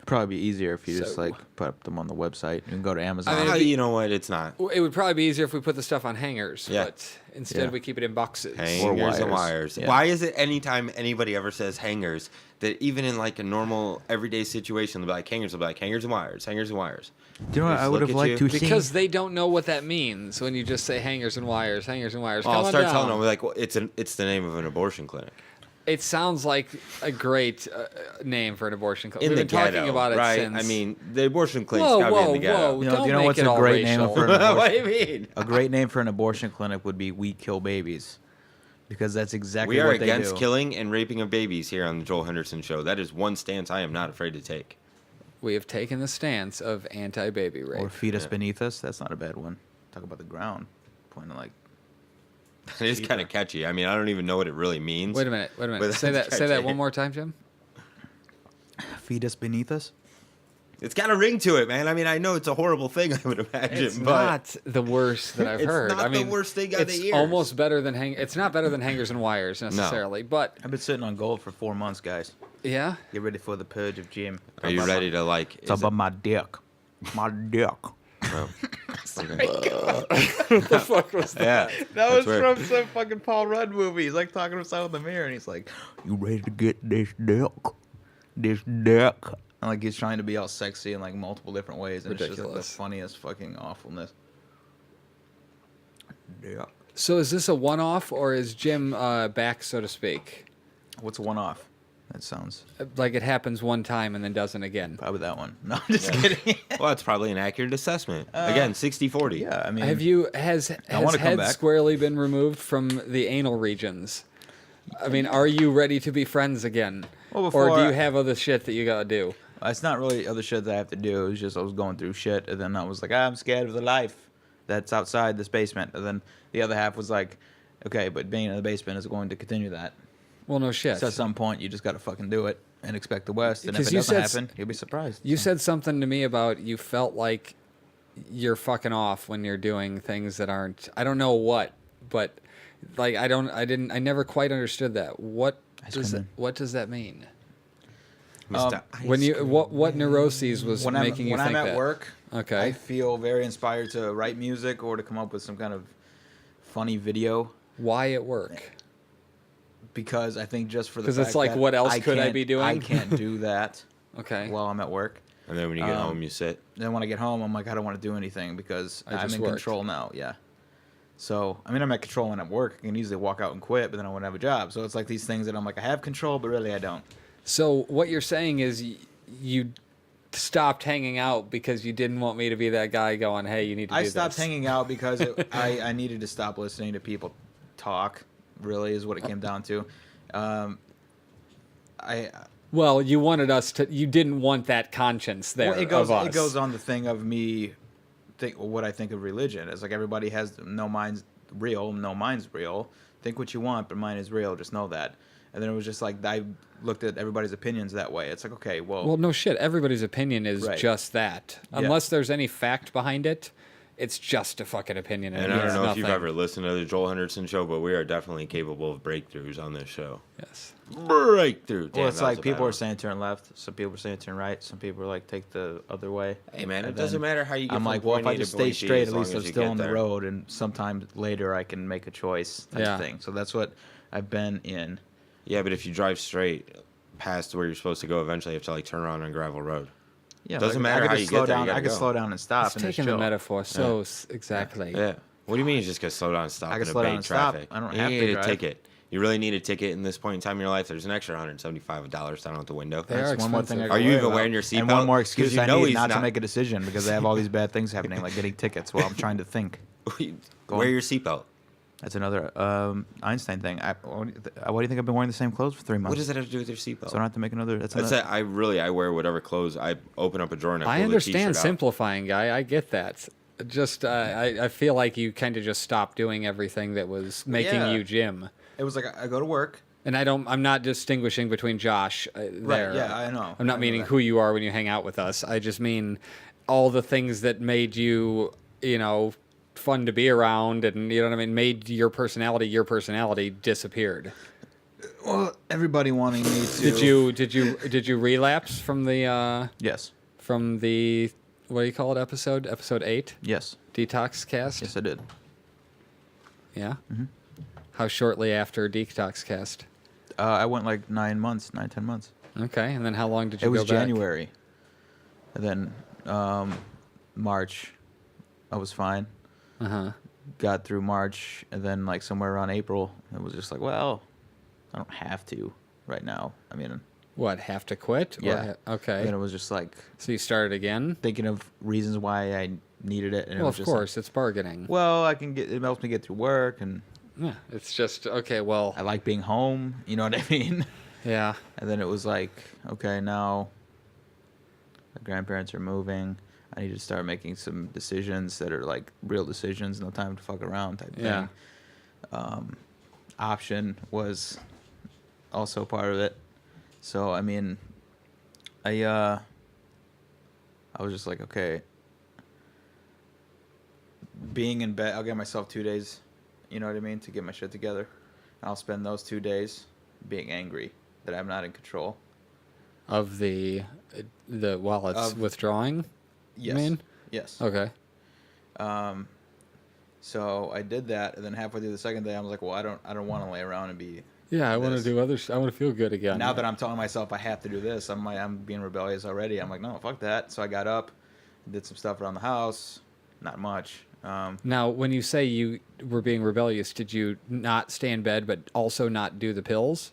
Probably be easier if you just So- like put them on the website and go to Amazon. I mean, You know what? It's not. It would probably be easier if we put the stuff on hangers, Yeah. but instead Yeah. we keep it in boxes. Hangers and wires. wires. Yeah. Why is it anytime anybody ever says hangers that even in like a normal everyday situation they'll be like hangers, they'll be like hangers and wires, hangers and wires. Do you know what Just I would look have at liked you. to see? Because they don't know what that means when you just say hangers and wires, hangers and wires. Well, Come I'll on start down. telling them like, well, it's the name of an abortion clinic. It sounds like a great name for an abortion clinic. In We've the been talking ghetto, about it right? since. I mean, the abortion clinic's whoa, got to be in whoa, the ghetto. whoa! You know- Don't do you know make what's it a all great name racial. for an abortion? What do you mean? A great name for an abortion clinic would be We Kill Babies. because that's exactly We are what they against do. killing and raping of babies here on the Joel Henderson Show. That is one stance I am not afraid to take. We have taken the stance of anti-baby rape. Or feed us beneath us. That's not a bad one. Talk about the ground. Pointing like. It is kind of catchy. I mean, I don't even know what it really means. Wait a minute. but Say that's that catchy. one more time, Jim. Feed us beneath us. It's got a ring to it, man. I mean, I know it's a horrible thing, I would imagine, It's but not the worst that I've It's heard. not I mean, the worst thing on the it's ears. almost better than It's not better than hangers and wires necessarily, but I've been sitting on gold for 4 months, guys. yeah. Get ready for the purge of Jim. are you ready to like? It's about my dick. My dick. Oh, What the fuck was that? yeah, That was That's weird. from some fucking Paul Rudd movie. He's like talking to himself in the mirror, and he's like, "You ready to get this dick? This dick?" And like he's trying to be all sexy in like multiple different ways, and it's just like the Ridiculous. funniest fucking awfulness. Yeah. So is this a one-off or is Jim back, so to speak? What's one off? That sounds Like it happens one time and then doesn't again. probably that one. No, I'm just kidding. Well, that's probably an accurate assessment. Again, 60-40. Yeah, I mean, Have you has wanna come head back. squarely been removed from the anal regions? I mean, are you ready to be friends again? Well, Or before do you I- have other shit that you gotta do? It's not really other shit that I have to do. It's just I was going through shit, and then I was like, I'm scared of the life that's outside this basement. And then the other half was like, okay, but being in the basement is going to continue that. Well, no shit. So at some point, you just got to fucking do it and expect the worst. And if Because it you doesn't said- happen, you'll be surprised. You So- said something to me about you felt like you're fucking off when you're doing things that aren't. I don't know what, but like I never quite understood that. What does cream. what does that mean? Mr. When you what neuroses was when making you I'm think at that? work, Okay. I feel very inspired to write music or to come up with some kind of funny video Why at work? because I think just for the 'Cause fact it's like, that what else could I can't- be doing? I can't do that Okay. while I'm at work. And then when you get home, you sit. Then when I get home, I'm like, I don't want to do anything because I I'm just in worked. control now. Yeah. So, I mean, I'm at control when I'm at work. I can easily walk out and quit, but then I wouldn't have a job. So it's like these things that I'm like, I have control, but really I don't. So what you're saying is you stopped hanging out because you didn't want me to be that guy going, "Hey, you need to do I this." stopped hanging out because I needed to stop listening to people talk, really, is what it came down to. Well, you wanted us to. You didn't want that conscience there Well, it goes of us. it goes on the thing of me what I think of religion. It's like everybody has no mind's real, no mind's real. Think what you want, but mine is real. Just know that. And then it was just like I looked at everybody's opinions that way. It's like, okay, Well, no shit. Everybody's opinion is Right. just that. Yeah. Unless there's any fact behind it, it's just a fucking opinion. And it I don't means know if you've nothing. ever listened to the Joel Henderson Show, but we are definitely capable of breakthroughs on this show. Yes. Breakthrough. Damn, well, it's that was like a people bad are one. saying turn left. Some people are saying turn right. Some people are like take the other way. Hey, man, it And doesn't then matter how you get I'm from like, well, if point I A just to stay point B, straight, as at long least as I'm you still get on the there. road, and sometime later I can make a choice type Yeah. of thing. So that's what I've been in. Yeah, but if you drive straight past where you're supposed to go, eventually you have to like turn around on a gravel road. Yeah, Doesn't like, matter I could how just you slow get there, you down. gotta I could go. slow down and stop It's and just taking the chill. metaphor so exactly. Yeah. What do you mean you just gotta slow down and stop I in can a slow down bait and stop. traffic? I don't you have to need a drive. ticket. You really need a ticket in this point in time in your life. There's an extra $175 down out the window. They are That's one more thing. I expensive. gotta Are you worry even about. wearing your And one seatbelt? more 'Cause excuse you I know need he's not to not. make a decision because I have all these bad things happening, like getting tickets while I'm trying to think. Wear your seatbelt. That's another Einstein thing. Why do you think I've been wearing the same clothes for 3 months? What does that have to do with your seatbelt? So I don't have to make another. That's That's another. it. I wear whatever clothes. I open up a drawer and I pull I the understand t-shirt out. simplifying, guy. I get that. Just I feel like you kind of just stopped doing everything that was making Yeah. you Jim. It was like I go to work. And I'm not distinguishing between Josh there. yeah, I know. I'm not I know meaning that. who you are when you hang out with us. I just mean all the things that made you, fun to be around, and you know what I mean, made your personality disappeared. Well, everybody wanting me to. Did you relapse from the Yes. from the what do you call it episode 8 Yes. detox cast? Yes, I did. Yeah. Mm-hmm. How shortly after detox cast? I went like 9 months, 10 months. Okay, and then how long did you It was go back? January. And then March, I was fine. Uh-huh. Got through March, and then like somewhere around April, it was just like, well, I don't have to right now. I mean, What, have to quit? Or yeah. okay. And then it was just like So you started again? thinking of reasons why I needed it. And it Well, was of just like, course, it's bargaining. well, it helps me get through work, and Yeah, it's just okay. Well, I like being home. You know what I mean? yeah. And then it was like, okay, now the grandparents are moving. I need to start making some decisions that are like real decisions, no time to fuck around type Yeah. thing. Option was also part of it. So I mean, I was just like, okay, being in bed, I'll give myself 2 days, you know what I mean, to get my shit together. I'll spend those 2 days being angry that I'm not in control Of the while it's withdrawing. Yes. You mean? Yes. Okay. So I did that, and then halfway through the second day, I was like, well, I don't want to lay around and be. Yeah, I want to this. do other. I want to feel good again. Now that I'm telling myself I have to do this, I'm being rebellious already. I'm like, no, fuck that. So I got up, did some stuff around the house, not much. Now, when you say you were being rebellious, did you not stay in bed but also not do the pills?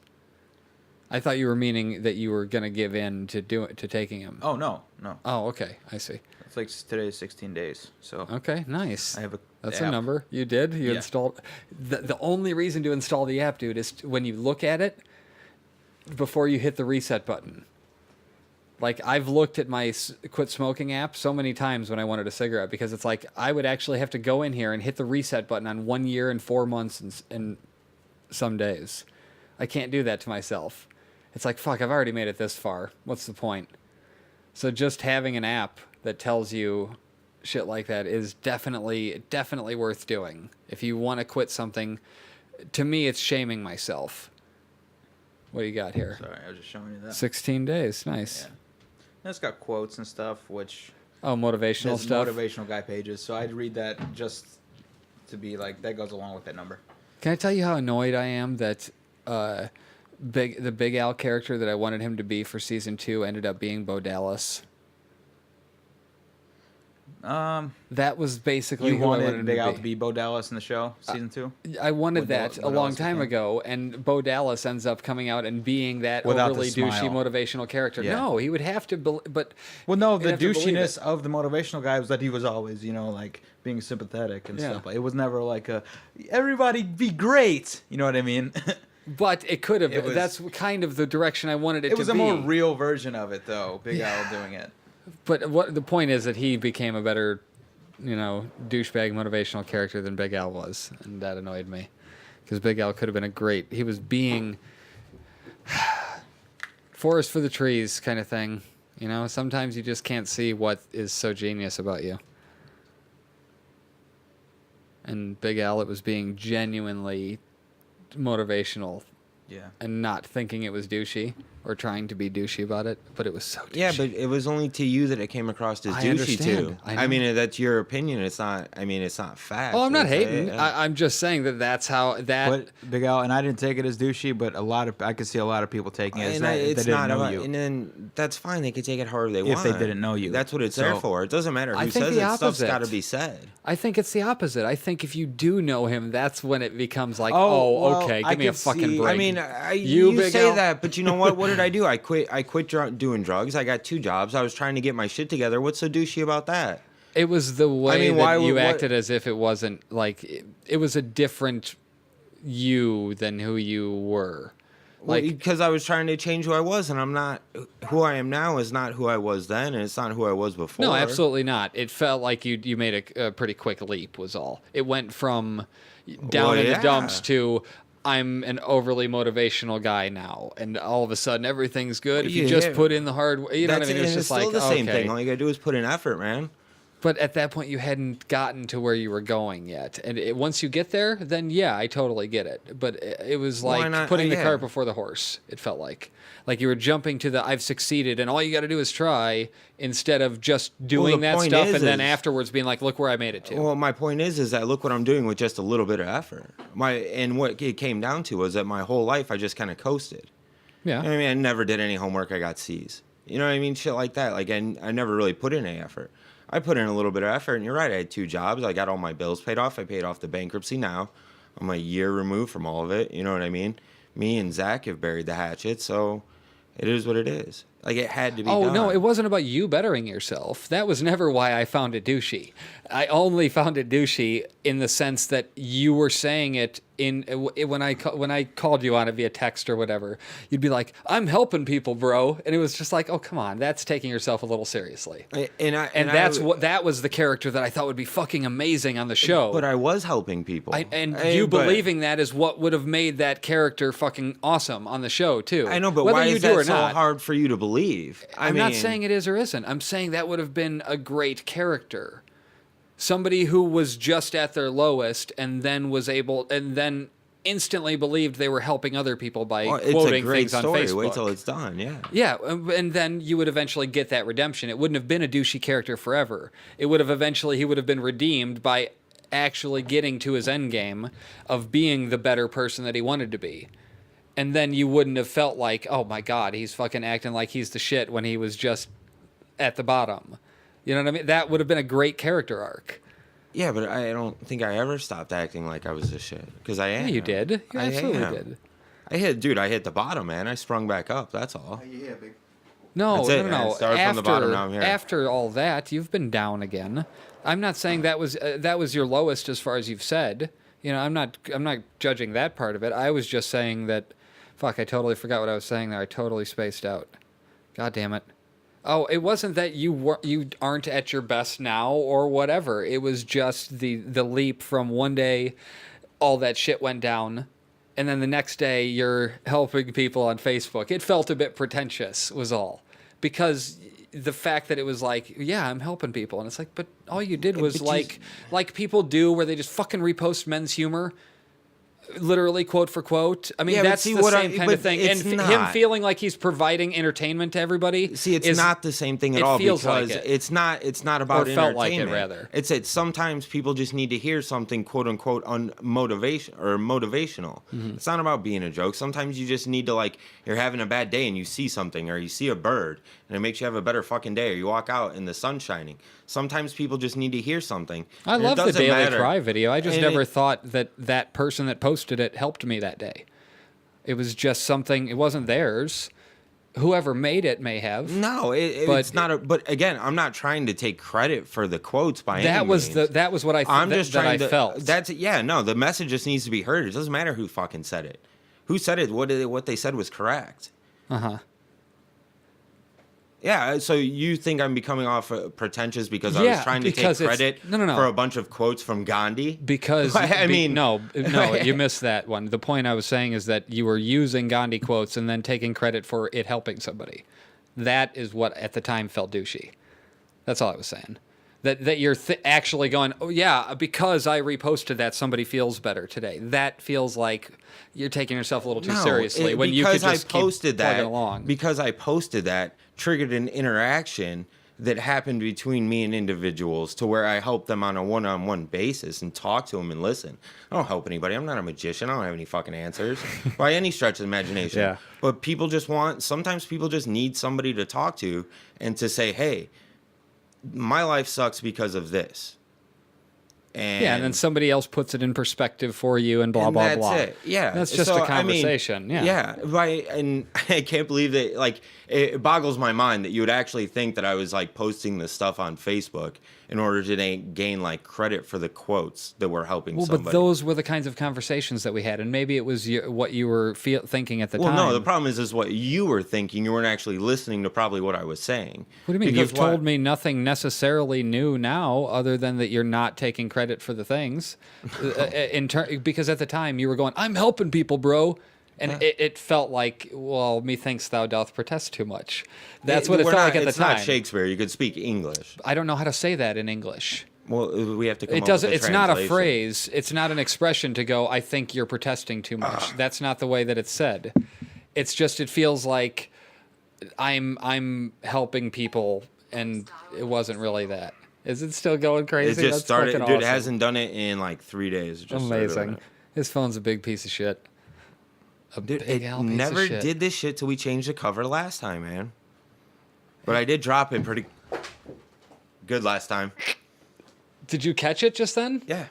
I thought you were meaning that you were gonna give in to taking him. Oh no. Oh, okay, I see. It's like today's 16 days. So Okay, nice. I have That's app. a number. You did? You Yeah. installed. The only reason to install the app, dude, is when you look at it before you hit the reset button. Like, I've looked at my quit smoking app so many times when I wanted a cigarette because it's like I would actually have to go in here and hit the reset button on 1 year and 4 months and some days. I can't do that to myself. It's like, fuck, I've already made it this far. What's the point? So just having an app that tells you shit like that is definitely worth doing. If you want to quit something, to me, it's shaming myself. What do you got here? Sorry, I was just showing you that. 16 days. Nice. Yeah. And it's got quotes and stuff, which Oh, motivational there's stuff. motivational guy pages. So I'd read that just to be like, that goes along with that number. Can I tell you how annoyed I am that the Big Al character that I wanted him to be for season 2 ended up being Bo Dallas? That was basically You who I wanted wanted him Big Al to to be Bo Dallas in the show, season 2? I wanted When that Bo a long Dallas time became- ago, and Bo Dallas ends up coming out and being that Without the overly douchey smile. motivational character. Yeah. No, he would have to, but Well, no, he'd the have to believe douchiness it. of the motivational guy was that he was always, like being sympathetic and Yeah. stuff. It was never like everybody be great. You know what I mean? But it could have. It was- That's kind of the direction I wanted it to be. It was a more real version of it, though. Big Al doing it. But what the point is that he became a better, douchebag motivational character than Big Al was, and that annoyed me, because Big Al could have been he was being forest for the trees kind of thing. Sometimes you just can't see what is so genius about you. And Big Al, it was being genuinely motivational. Yeah. And not thinking it was douchey or trying to be douchey about it, but it was so douchey. Yeah, but it was only to you that it came across as I douchey understand. too. I I know. mean, that's your opinion. It's not. I mean, it's not fact. Oh, I'm not It's- hating. yeah. I'm just saying that's how that. But Big Al, and I didn't take it as douchey, but I could see a lot of people taking it as And that it's they didn't not know about, you. and then that's fine. They could take it however they If want. they didn't know you. That's what it's there So- for. It doesn't matter I who think says the it. Stuff's opposite. got to be said. I think it's the opposite. I think if you do know him, that's when it becomes like, Oh, well, okay, I give me a could fucking see- break. I mean, You you Big say Al? that, but you know what? What did I do? I quit doing drugs. I got 2 jobs. I was trying to get my shit together. What's so douchey about that? it was the way mean, why that you would- what- acted as if it wasn't like it was a different you than who you were. Like, Like, because I was trying to change who I was, and I'm not. Who I am now is not who I was then, and it's not who I was before. no, absolutely not. It felt like you made a pretty quick leap. Was all. It went from down Well, in yeah. the dumps to I'm an overly motivational guy now, and all of a sudden everything's good if you just Yeah. put in the hard. You know what I mean? It was and just it's still like the same okay. thing. All you gotta do is put in effort, man. But at that point, you hadn't gotten to where you were going yet. And once you get there, then yeah, I totally get it. But it was Why like not? putting the Yeah. cart before the horse. It felt like you were jumping to the I've succeeded, and all you got to do is try, instead of just doing the that point stuff is and then is- afterwards being like, look where I made it to. Well, my point is that look what I'm doing with just a little bit of effort. And what it came down to was that my whole life I just kind of coasted. yeah. I mean, I never did any homework. I got C's. You know what I mean? Shit like that. Like, I never really put in any effort. I put in a little bit of effort, and you're right. I had 2 jobs. I got all my bills paid off. I paid off the bankruptcy now. I'm a year removed from all of it. You know what I mean? Me and Zach have buried the hatchet, so it is what it is. Like, it had to be Oh, done. no, it wasn't about you bettering yourself. That was never why I found it douchey. I only found it douchey in the sense that you were saying it when I called you on it via text or whatever, you'd be like, "I'm helping people, bro," and it was just like, "Oh, come on, that's taking yourself a little seriously." That was the character that I thought would be fucking amazing on the show. But I was helping people, believing that is what would have made that character fucking awesome on the show too. I know, but whether why you is do that or so not, hard for you to believe? I'm not saying it is or isn't. I'm saying that would have been a great character. Somebody who was just at their lowest and then instantly believed they were helping other people by quoting things on Facebook. Wait till it's done, yeah. Yeah, and then you would eventually get that redemption. It wouldn't have been a douchey character forever. He would have been redeemed by actually getting to his end game of being the better person that he wanted to be. And then you wouldn't have felt like, oh my God, he's fucking acting like he's the shit when he was just at the bottom. You know what I mean? That would have been a great character arc. Yeah, but I don't think I ever stopped acting like I was the shit. Because I am. Yeah, you did. You absolutely did. I hit the bottom, man. I sprung back up. That's all. Yeah, big. No. Started from the bottom, now I'm here. After all that, you've been down again. I'm not saying that was your lowest as far as you've said. You know, I'm not judging that part of it. I was just saying that. Fuck, I totally forgot what I was saying there. I totally spaced out. God damn it. Oh, it wasn't that you aren't at your best now or whatever. It was just the leap from one day all that shit went down, and then the next day you're helping people on Facebook. It felt a bit pretentious, was all. Because the fact that it was like, yeah, I'm helping people. And it's like, but all you did was like people do where they just fucking repost men's humor. Literally quote for quote. I mean, that's the same kind of thing. And him feeling like he's providing entertainment to everybody. See, it's not the same thing at all because like it's not about entertainment. Felt like it rather. It's that sometimes people just need to hear something quote unquote motivational. Mm-hmm. It's not about being a joke. Sometimes you just need to like you're having a bad day and you see something or you see a bird and it makes you have a better fucking day or you walk out and the sun's shining. Sometimes people just need to hear something. I love the Daily Cry video. I just never thought that person that posted it helped me that day. It was just something. It wasn't theirs. Whoever made it may have. No, it's not. But again, I'm not trying to take credit for the quotes by any means. That was what I. I'm just trying to. Felt. That's yeah. No, the message just needs to be heard. It doesn't matter who fucking said it. Who said it? What they said was correct. Yeah, so you think I'm becoming off pretentious because I was trying to take credit for a bunch of quotes from Gandhi? Because no, you missed that one. The point I was saying is that you were using Gandhi quotes and then taking credit for it helping somebody. That is what at the time felt douchey. That's all I was saying. That you're actually going, oh yeah, because I reposted that, somebody feels better today. That feels like you're taking yourself a little too seriously when you could just keep plugging along. Because I posted that triggered an interaction that happened between me and individuals to where I help them on a one-on-one basis and talk to them and listen. I don't help anybody. I'm not a magician. I don't have any fucking answers by any stretch of the imagination. Yeah. But sometimes people just need somebody to talk to and to say, hey, my life sucks because of this. And then somebody else puts it in perspective for you and blah, blah, blah. That's it. Yeah. That's just a conversation. Yeah. Right. And I can't believe that, like, it boggles my mind that you would actually think that I was, like, posting this stuff on Facebook in order to gain, like, credit for the quotes that were helping somebody. But those were the kinds of conversations that we had, and maybe it was what you were thinking at the time. Well, no, the problem is what you were thinking. You weren't actually listening to probably what I was saying. What do you mean? You've told me nothing necessarily new now other than that you're not taking credit for the things. Because at the time you were going, I'm helping people, bro. And it felt like, well, methinks thou doth protest too much. That's what it felt like at the time. It's not Shakespeare. You could speak English. I don't know how to say that in English. Well, we have to come up with a It's not a phrase. It's not an expression to go, I think you're protesting too much. That's not the way that it's said. It's just, it feels like I'm helping people, and it wasn't really that. Is it still going crazy? It just started. Dude, awesome. It hasn't done it in like 3 days. It just amazing. His phone's a big piece of shit. Dude, it never did this shit till we changed the cover last time, man. But I did drop it pretty good last time. Did you catch it just then? Yeah.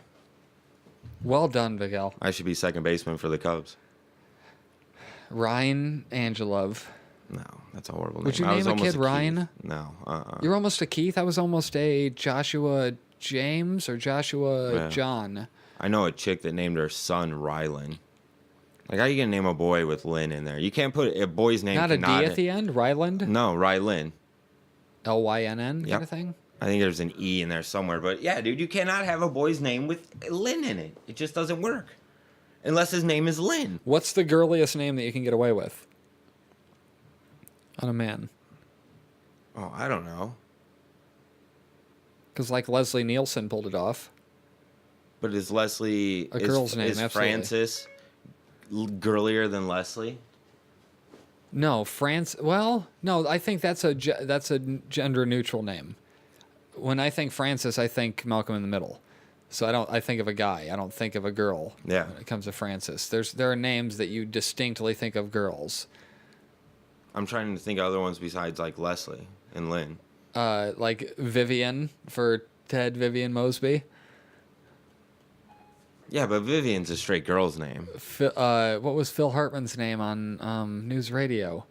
Well done, Big L. I should be second baseman for the Cubs. Ryan Angelov. No, that's a horrible name. Would you name a kid Ryan? No. You're almost a Keith. I was almost a Joshua James or Joshua Yeah. John. I know a chick that named her son Rylan. Like, how you gonna name a boy with Lynn in there? You can't put a boy's name. Not a D at the end? Ryland? No, Rylan. Lynn Yep. kind of thing? I think there's an E in there somewhere. But yeah, dude, you cannot have a boy's name with Lynn in it. It just doesn't work. Unless his name is Lynn. What's the girliest name that you can get away with? On a man. Oh, I don't know. Because like Leslie Nielsen pulled it off. But is Leslie... A girl's name, is absolutely. Francis girlier than Leslie? No, well, no, I think that's a gender neutral name. When I think Francis, I think Malcolm in the Middle. So I think of a guy. I don't think of a girl. Yeah. When it comes to Francis, there are names that you distinctly think of girls. I'm trying to think of other ones besides like Leslie and Lynn. Like Vivian for Ted Vivian Mosby. Yeah, but Vivian's a straight girl's name. What was Phil Hartman's name on News Radio?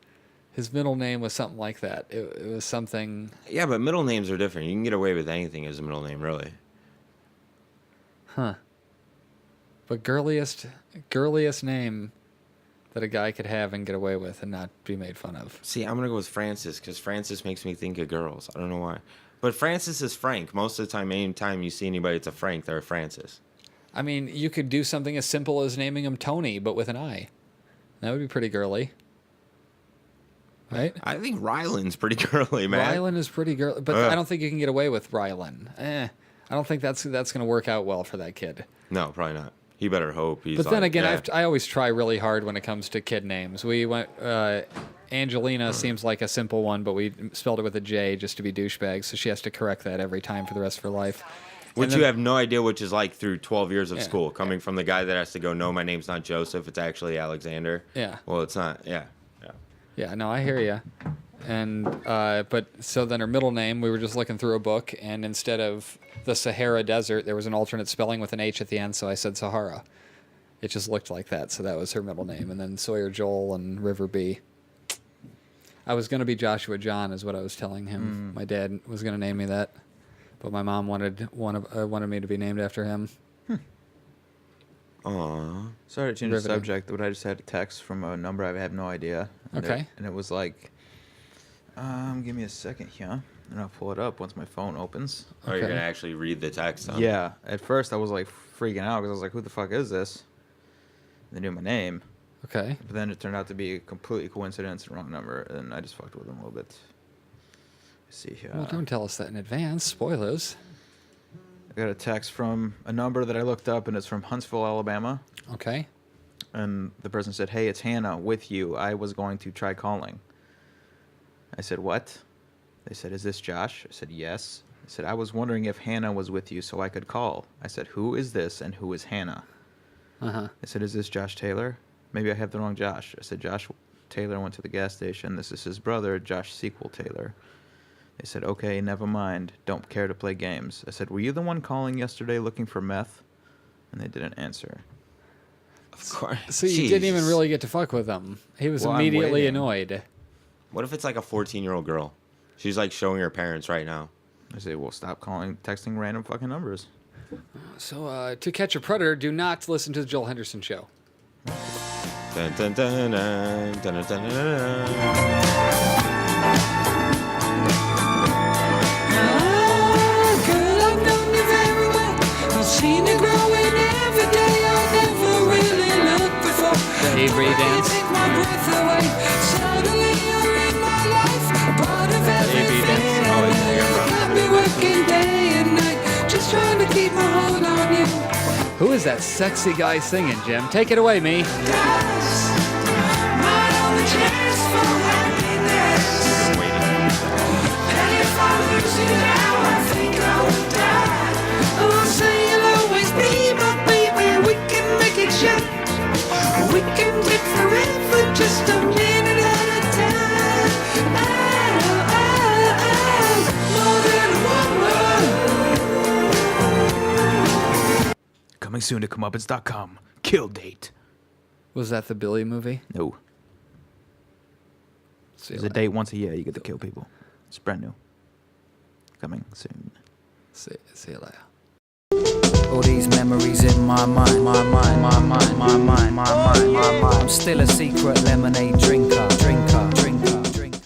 His middle name was something like that. It was something. Yeah, but middle names are different. You can get away with anything as a middle name, really. Huh. But girliest name that a guy could have and get away with and not be made fun of. See, I'm going to go with Francis because Francis makes me think of girls. I don't know why. But Francis is Frank. Most of the time, anytime you see anybody that's a Frank, they're a Francis. I mean, you could do something as simple as naming him Tony, but with an I. That would be pretty girly. Right? I think Rylan's pretty girly, man. Rylan is pretty girly, but I don't think you can get away with Rylan. I don't think that's going to work out well for that kid. No, probably not. He better hope he's. But then like, again, yeah. I always try really hard when it comes to kid names. We went Angelina seems like a simple one, but we spelled it with a J just to be douchebags, so she has to correct that every time for the rest of her life. Which you have no idea which is like through 12 years of Yeah. school, coming from the guy that has to go, no, my name's not Joseph, it's actually Alexander. Yeah. Well, it's not. Yeah. Yeah, no, I hear you. And but so then her middle name, we were just looking through a book, and instead of the Sahara Desert, there was an alternate spelling with an H at the end, so I said Sahara. It just looked like that, so that was her middle name. And then Sawyer Joel and River B. I was going to be Joshua John, is what I was telling him. My dad was going to name me that, but my mom wanted me to be named after him. Aww. Sorry to change Riveting. the subject, but I just had a text from a number I have no idea. Okay. And it was like, give me a second here, and I'll pull it up once my phone opens. Oh, you're Okay. going to actually read the text, huh? Yeah. At first, I was like freaking out because I was like, "Who the fuck is this?" They knew my name, Okay. but then it turned out to be a completely coincidence and wrong number, and I just fucked with them a little bit. Let's see here. Well, don't tell us that in advance. Spoilers. I got a text from a number that I looked up, and it's from Huntsville, Alabama. Okay. And the person said, "Hey, it's Hannah with you. I was going to try calling." I said, "What?" They said, "Is this Josh?" I said, "Yes." I said, "I was wondering if Hannah was with you so I could call." I said, "Who is this and who is Hannah?" Uh-huh. I said, "Is this Josh Taylor?" Maybe I have the wrong Josh. I said, "Josh Taylor went to the gas station. This is his brother, Josh Sequel Taylor." They said, "Okay, never mind. Don't care to play games." I said, "Were you the one calling yesterday looking for meth?" And they didn't answer. Of course. So you didn't even Jesus. really get to fuck with him. He was Well, I'm immediately waiting. annoyed. What if it's like a 14-year-old girl? She's like showing her parents right now. I said, "Well, stop texting random fucking numbers." So to catch a predator, do not listen to the Joel Henderson show. Dun, dun, dun, dun, dun, dun, dun, dun. Girl, I've known you very well. I've seen you growing every day. I never really looked before. The Avery You dance. take my breath away. Suddenly you're in my life. Part of everything dance. I Oh, know. yeah, yeah. Got me working day and night, just trying to keep my hold on you. Who is that sexy guy singing, Jim? Take it away, me. Dust, my only chance for happiness. I'm waiting. And if I lose you now, I think I would die. Oh, say you'll always be my baby. We can make it shut. We can take forever, just a minute at a time. More than one word. Coming soon to comeuppance.com. Kill date. Was that the Billy movie? No. See There's you a date once a year you get to kill people. It's brand new. Coming soon. See you later. All these memories in my mind, my mind, my mind, my mind, my mind, my mind. I'm still a secret lemonade drinker.